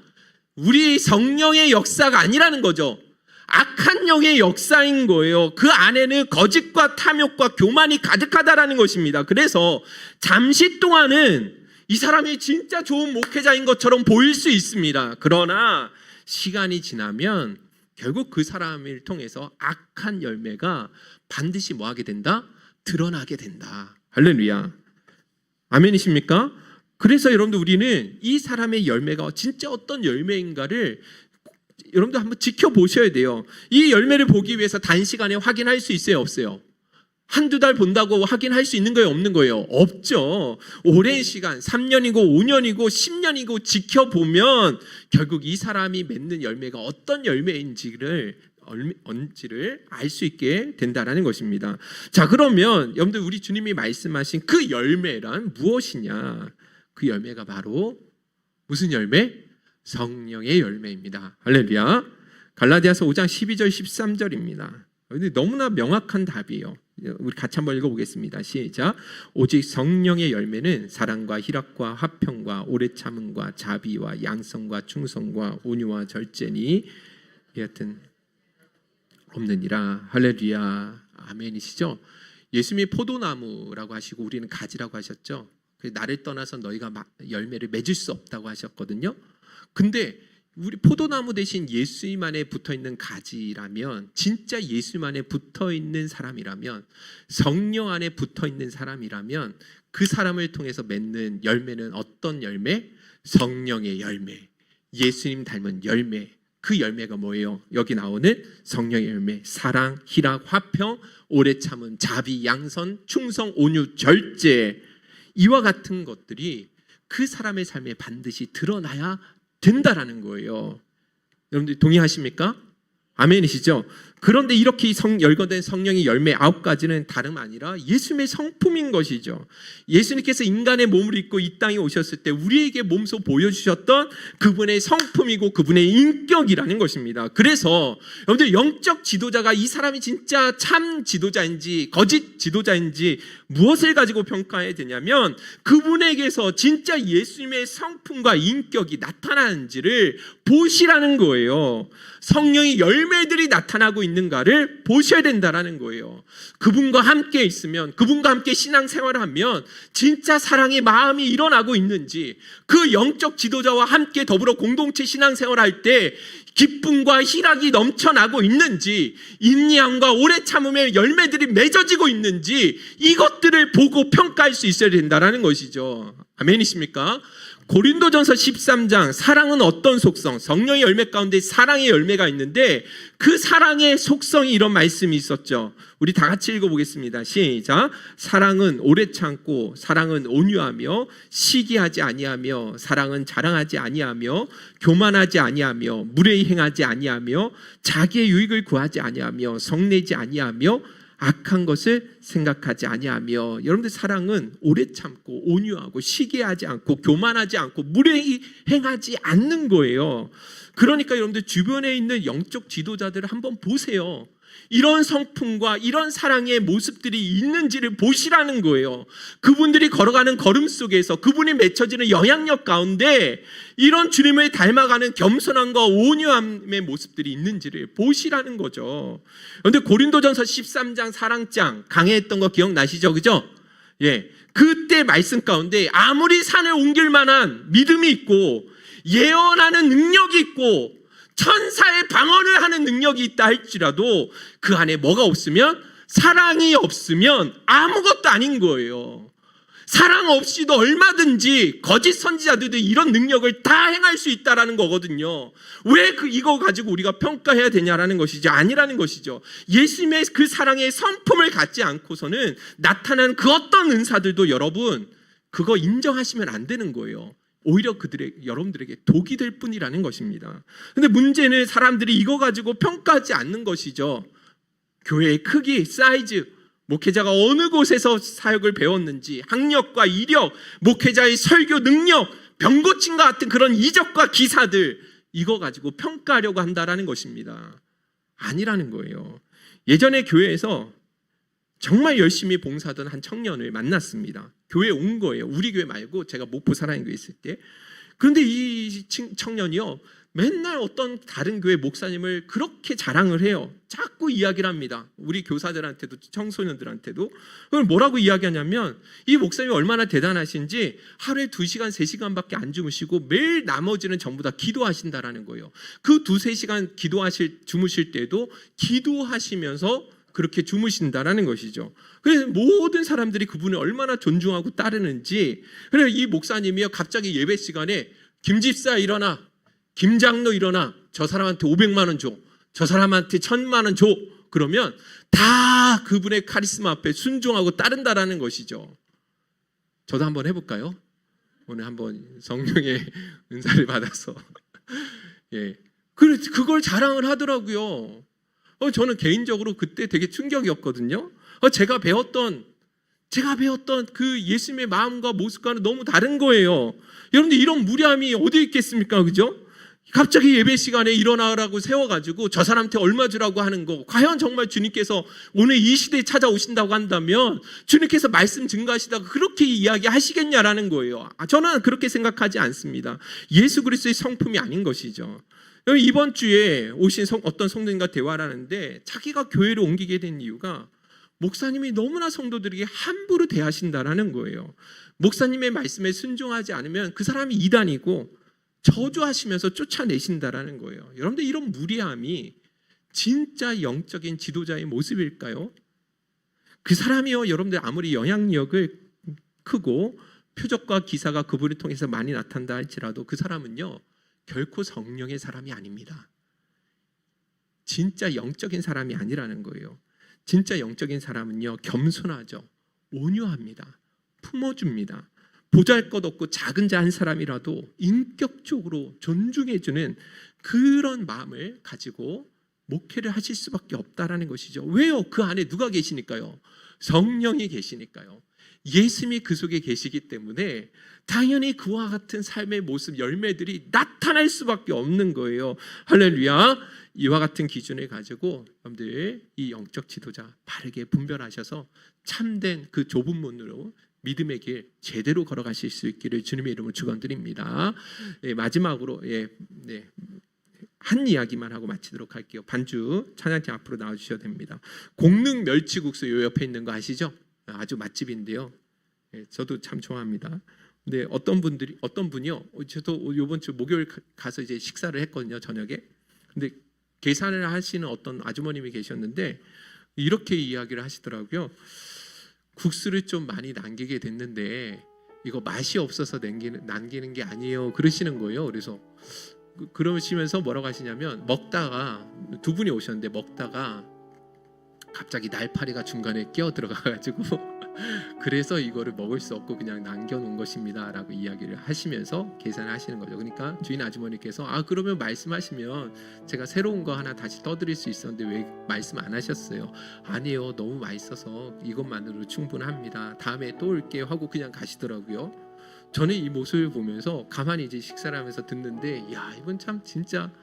우리 성령의 역사가 아니라는 거죠. 악한 영의 역사인 거예요. 그 안에는 거짓과 탐욕과 교만이 가득하다라는 것입니다. 그래서 잠시 동안은 이 사람이 진짜 좋은 목회자인 것처럼 보일 수 있습니다. 그러나 시간이 지나면 결국 그 사람을 통해서 악한 열매가 반드시 뭐하게 된다? 드러나게 된다. 할렐루야. 아멘이십니까? 그래서 여러분들 우리는 이 사람의 열매가 진짜 어떤 열매인가를 여러분들 한번 지켜보셔야 돼요. 이 열매를 보기 위해서 단시간에 확인할 수 있어요, 없어요? 한두 달 본다고 확인할 수 있는 거예요, 없는 거예요? 없죠. 오랜 시간, 3년이고 5년이고 10년이고 지켜보면 결국 이 사람이 맺는 열매가 어떤 열매인지를 알 수 있게 된다라는 것입니다. 자, 그러면 여러분들 우리 주님이 말씀하신 그 열매란 무엇이냐? 그 열매가 바로 무슨 열매? 성령의 열매입니다. 할렐루야. 갈라디아서 5장 12절 13절입니다. 너무나 명확한 답이에요. 우리 같이 한번 읽어보겠습니다. 시작. 오직 성령의 열매는 사랑과 희락과 화평과 오래 참음과 자비와 양성과 충성과 온유와 절제니 여하튼 없느니라. 할렐루야. 아멘이시죠? 예수님이 포도나무라고 하시고 우리는 가지라고 하셨죠. 나를 떠나서 너희가 열매를 맺을 수 없다고 하셨거든요. 근데 우리 포도나무 대신 예수님 안에 붙어있는 가지라면, 진짜 예수님 안에 붙어있는 사람이라면, 성령 안에 붙어있는 사람이라면 그 사람을 통해서 맺는 열매는 어떤 열매? 성령의 열매, 예수님 닮은 열매. 그 열매가 뭐예요? 여기 나오는 성령의 열매, 사랑, 희락, 화평, 오래 참음, 자비, 양선, 충성, 온유, 절제, 이와 같은 것들이 그 사람의 삶에 반드시 드러나야 된다라는 거예요. 여러분들 동의하십니까? 아멘이시죠? 그런데 이렇게 열거된 성령의 열매 9가지는 다름 아니라 예수님의 성품인 것이죠. 예수님께서 인간의 몸을 입고 이 땅에 오셨을 때 우리에게 몸소 보여주셨던 그분의 성품이고 그분의 인격이라는 것입니다. 그래서 여러분들 영적 지도자가 이 사람이 진짜 참 지도자인지 거짓 지도자인지 무엇을 가지고 평가해야 되냐면 그분에게서 진짜 예수님의 성품과 인격이 나타나는지를 보시라는 거예요. 성령의 열매들이 나타나고 있는가를 보셔야 된다라는 거예요. 그분과 함께 있으면, 그분과 함께 신앙생활을 하면 진짜 사랑의 마음이 일어나고 있는지, 그 영적 지도자와 함께 더불어 공동체 신앙생활을 할 때 기쁨과 희락이 넘쳐나고 있는지, 인내함과 오래 참음의 열매들이 맺어지고 있는지, 이것들을 보고 평가할 수 있어야 된다는 것이죠. 아멘이십니까? 고린도전서 13장, 사랑은 어떤 속성? 성령의 열매 가운데 사랑의 열매가 있는데 그 사랑의 속성이 이런 말씀이 있었죠. 우리 다 같이 읽어보겠습니다. 시작. 사랑은 오래 참고, 사랑은 온유하며, 시기하지 아니하며, 사랑은 자랑하지 아니하며, 교만하지 아니하며, 무례히 행하지 아니하며, 자기의 유익을 구하지 아니하며, 성내지 아니하며, 악한 것을 생각하지 아니하며. 여러분들 사랑은 오래 참고 온유하고 시기하지 않고 교만하지 않고 무례히 행하지 않는 거예요. 그러니까 여러분들 주변에 있는 영적 지도자들을 한번 보세요. 이런 성품과 이런 사랑의 모습들이 있는지를 보시라는 거예요. 그분들이 걸어가는 걸음 속에서 그분이 맺혀지는 영향력 가운데 이런 주님을 닮아가는 겸손함과 온유함의 모습들이 있는지를 보시라는 거죠. 그런데 고린도전서 13장 사랑장 강해했던 거 기억나시죠? 그죠? 예. 그때 말씀 가운데 아무리 산을 옮길 만한 믿음이 있고 예언하는 능력이 있고 천사의 방언을 하는 능력이 있다 할지라도 그 안에 뭐가 없으면, 사랑이 없으면 아무것도 아닌 거예요. 사랑 없이도 얼마든지 거짓 선지자들도 이런 능력을 다 행할 수 있다라는 거거든요. 왜 이거 가지고 우리가 평가해야 되냐라는 것이죠. 아니라는 것이죠. 예수님의 그 사랑의 성품을 갖지 않고서는 나타난 그 어떤 은사들도 여러분 그거 인정하시면 안 되는 거예요. 오히려 여러분들에게 독이 될 뿐이라는 것입니다. 근데 문제는 사람들이 이거 가지고 평가하지 않는 것이죠. 교회의 크기, 사이즈, 목회자가 어느 곳에서 사역을 배웠는지, 학력과 이력, 목회자의 설교 능력, 병 고침과 같은 그런 이적과 기사들, 이거 가지고 평가하려고 한다라는 것입니다. 아니라는 거예요. 예전에 교회에서 정말 열심히 봉사하던 한 청년을 만났습니다. 교회에 온 거예요. 우리 교회 말고 제가 목포 사랑의 교회 있을 때. 그런데 이 청년이요, 맨날 어떤 다른 교회 목사님을 그렇게 자랑을 해요. 자꾸 이야기를 합니다. 우리 교사들한테도 청소년들한테도. 그걸 뭐라고 이야기하냐면 이 목사님이 얼마나 대단하신지 하루에 2시간, 3시간밖에 안 주무시고 매일 나머지는 전부 다 기도하신다라는 거예요. 그 2-3시간 주무실 때도 기도하시면서 그렇게 주무신다라는 것이죠. 그래서 모든 사람들이 그분을 얼마나 존중하고 따르는지. 그래서 이 목사님이요, 갑자기 예배 시간에 김 집사 일어나, 김 장로 일어나, 저 사람한테 500만 원 줘, 저 사람한테 1000만 원 줘. 그러면 다 그분의 카리스마 앞에 순종하고 따른다라는 것이죠. 저도 한번 해볼까요? 오늘 한번 성령의 은사를 받아서 예, 그걸 자랑을 하더라고요. 저는 개인적으로 그때 되게 충격이었거든요. 제가 배웠던 그 예수님의 마음과 모습과는 너무 다른 거예요. 여러분들 이런 무례함이 어디 있겠습니까? 그죠? 갑자기 예배 시간에 일어나라고 세워가지고 저 사람한테 얼마 주라고 하는 거, 과연 정말 주님께서 오늘 이 시대에 찾아오신다고 한다면 주님께서 말씀 증거하시다가 그렇게 이야기하시겠냐라는 거예요. 저는 그렇게 생각하지 않습니다. 예수 그리스도의 성품이 아닌 것이죠. 이번 주에 오신 어떤 성도님과 대화를 하는데 자기가 교회로 옮기게 된 이유가 목사님이 너무나 성도들에게 함부로 대하신다라는 거예요. 목사님의 말씀에 순종하지 않으면 그 사람이 이단이고 저주하시면서 쫓아내신다라는 거예요. 여러분들 이런 무례함이 진짜 영적인 지도자의 모습일까요? 그 사람이요, 여러분들 아무리 영향력을 크고 표적과 기사가 그분을 통해서 많이 나타난다 할지라도 그 사람은요 결코 성령의 사람이 아닙니다. 진짜 영적인 사람이 아니라는 거예요. 진짜 영적인 사람은요, 겸손하죠. 온유합니다. 품어줍니다. 보잘것없고 작은 자 한 사람이라도 인격적으로 존중해주는 그런 마음을 가지고 목회를 하실 수밖에 없다라는 것이죠. 왜요? 그 안에 누가 계시니까요? 성령이 계시니까요. 예수님이 그 속에 계시기 때문에 당연히 그와 같은 삶의 모습, 열매들이 나타날 수밖에 없는 거예요. 할렐루야. 이와 같은 기준을 가지고 여러분들 이 영적 지도자 바르게 분별하셔서 참된 그 좁은 문으로 믿음의 길 제대로 걸어가실 수 있기를 주님의 이름으로 축원드립니다. 마지막으로 한 이야기만 하고 마치도록 할게요. 반주 찬양팀 앞으로 나와주셔도 됩니다. 공릉 멸치국수 요 옆에 있는 거 아시죠? 아주 맛집인데요. 저도 참 좋아합니다. 근데 어떤 분이요. 저도 이번 주 목요일 가서 이제 식사를 했거든요, 저녁에. 근데 계산을 하시는 어떤 아주머님이 계셨는데 이렇게 이야기를 하시더라고요. 국수를 좀 많이 남기게 됐는데 이거 맛이 없어서 남기는 게 아니에요. 그러시는 거예요. 그래서 그러시면서 뭐라고 하시냐면 먹다가 두 분이 오셨는데 먹다가 갑자기 날파리가 중간에 끼어 들어가가지고 그래서 이거를 먹을 수 없고 그냥 남겨놓은 것입니다라고 이야기를 하시면서 계산을 하시는 거죠. 그러니까 주인 아주머니께서 그러면 말씀하시면 제가 새로운 거 하나 다시 떠드릴 수 있었는데 왜 말씀 안 하셨어요? 아니에요, 너무 맛있어서 이것만으로 충분합니다. 다음에 또 올게요 하고 그냥 가시더라고요. 저는 이 모습을 보면서 가만히 이제 식사를 하면서 듣는데 야, 이분 참 진짜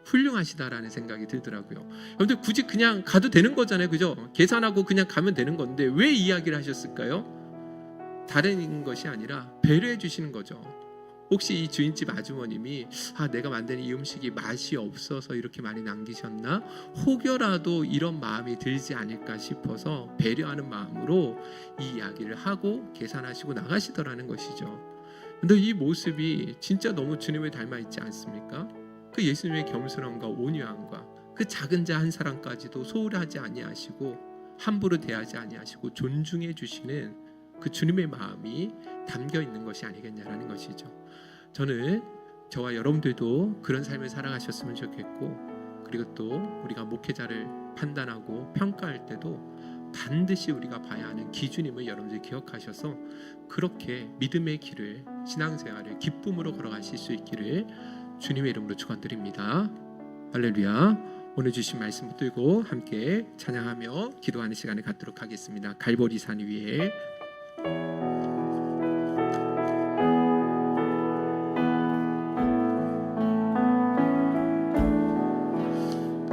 훌륭하시다라는 생각이 들더라고요. 여러분들 굳이 그냥 가도 되는 거잖아요, 그죠? 계산하고 그냥 가면 되는 건데 왜 이야기를 하셨을까요? 다른 것이 아니라 배려해 주시는 거죠. 혹시 이 주인집 아주머님이 내가 만든 이 음식이 맛이 없어서 이렇게 많이 남기셨나? 혹여라도 이런 마음이 들지 않을까 싶어서 배려하는 마음으로 이 이야기를 하고 계산하시고 나가시더라는 것이죠. 근데 이 모습이 진짜 너무 주님을 닮아 있지 않습니까? 그 예수님의 겸손함과 온유함과 그 작은 자 한 사람까지도 소홀하지 아니하시고 함부로 대하지 아니하시고 존중해 주시는 그 주님의 마음이 담겨 있는 것이 아니겠냐라는 것이죠. 저는 저와 여러분들도 그런 삶을 살아가셨으면 좋겠고, 그리고 또 우리가 목회자를 판단하고 평가할 때도 반드시 우리가 봐야 하는 기준임을 여러분들이 기억하셔서 그렇게 믿음의 길을, 신앙생활을 기쁨으로 걸어가실 수 있기를 주님의 이름으로 축원드립니다. 할렐루야. 오늘 주신 말씀 붙들고 함께 찬양하며 기도하는 시간을 갖도록 하겠습니다. 갈보리산 위에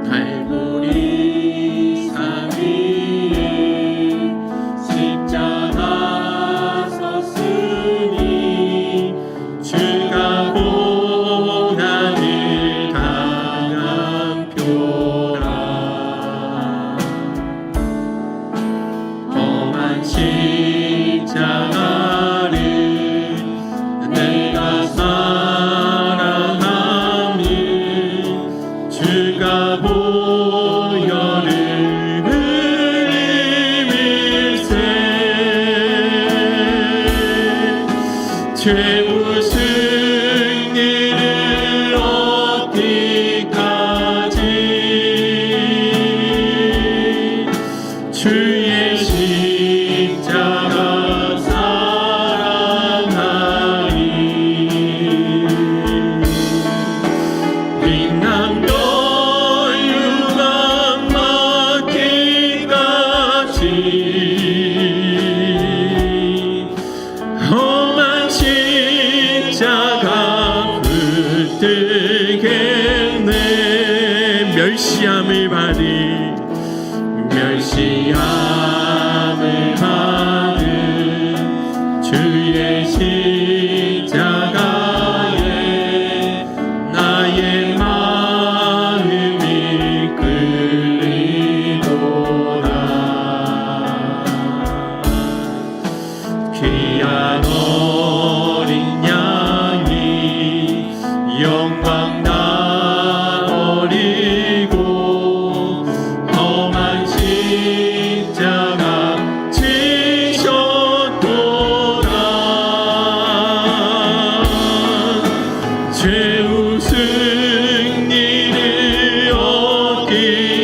갈보리산 위에 십자가 섰으니 주가 고난을 당한 표라. 험한 십자가를 내가 사랑함을 주가 보혈을 흘림일세. 최후 승리를 얻기까지 주의 십자가 사랑하리. 빛난 유감 막기까지 험한 십자가 붙들겠네. 멸시함을 받은 주의 십자가에 나의 마음이 끌리도다. 귀한 어린 양이 영광 다 버리고 험한 십자가 지셨도다. 최후 승리를 얻기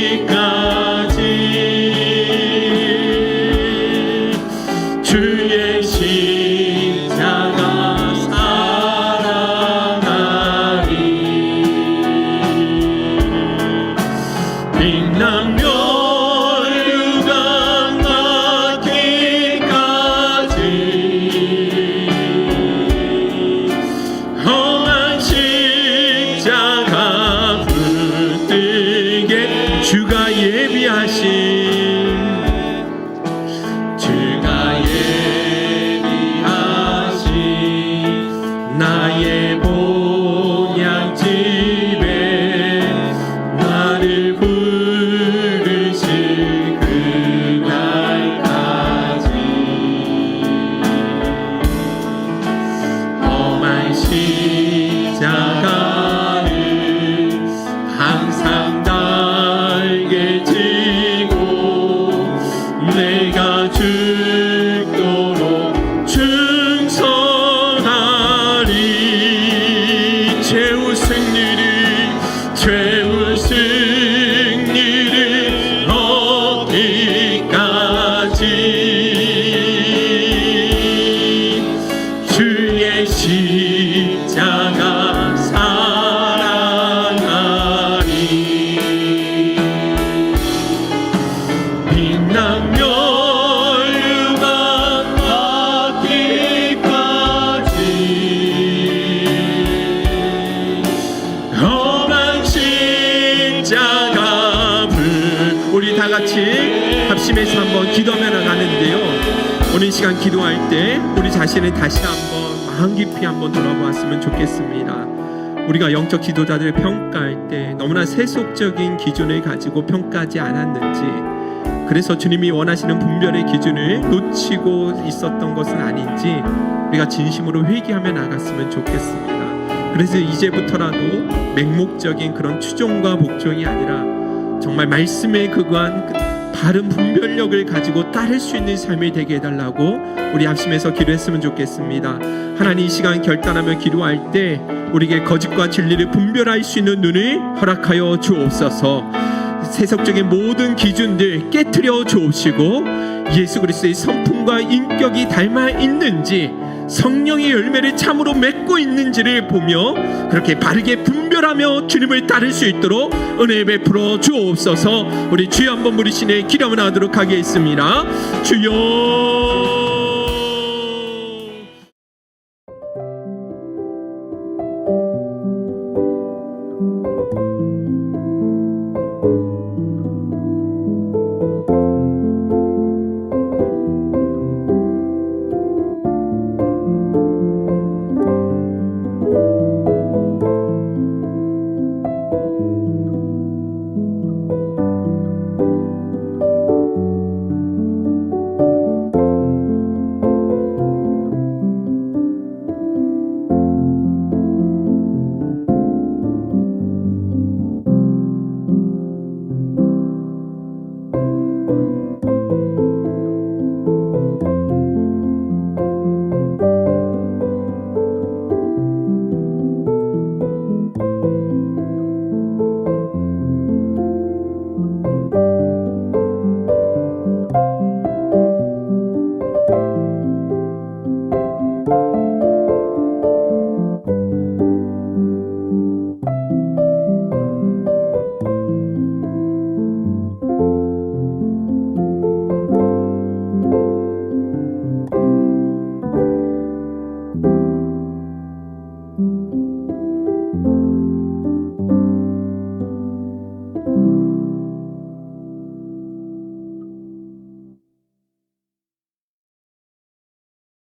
기도하며 나가는데요. 오늘 이 시간 기도할 때 우리 자신을 다시 한번 마음 깊이 한번 돌아보았으면 좋겠습니다. 우리가 영적 지도자들을 평가할 때 너무나 세속적인 기준을 가지고 평가하지 않았는지, 그래서 주님이 원하시는 분별의 기준을 놓치고 있었던 것은 아닌지 우리가 진심으로 회개하며 나갔으면 좋겠습니다. 그래서 이제부터라도 맹목적인 그런 추종과 복종이 아니라 정말 말씀에 근거한 바른 분별력을 가지고 따를 수 있는 삶이 되게 해달라고 우리 합심해서 기도했으면 좋겠습니다. 하나님, 이 시간 결단하며 기도할 때 우리에게 거짓과 진리를 분별할 수 있는 눈을 허락하여 주옵소서. 세속적인 모든 기준들 깨트려 주옵시고 예수 그리스도의 성품과 인격이 닮아 있는지, 성령의 열매를 참으로 맺고 있는지를 보며 그렇게 바르게 분별하며 주님을 따를 수 있도록 은혜 베풀어 주옵소서. 우리 주여 한번 부르시네 기도하며 나가도록 하겠습니다. 주여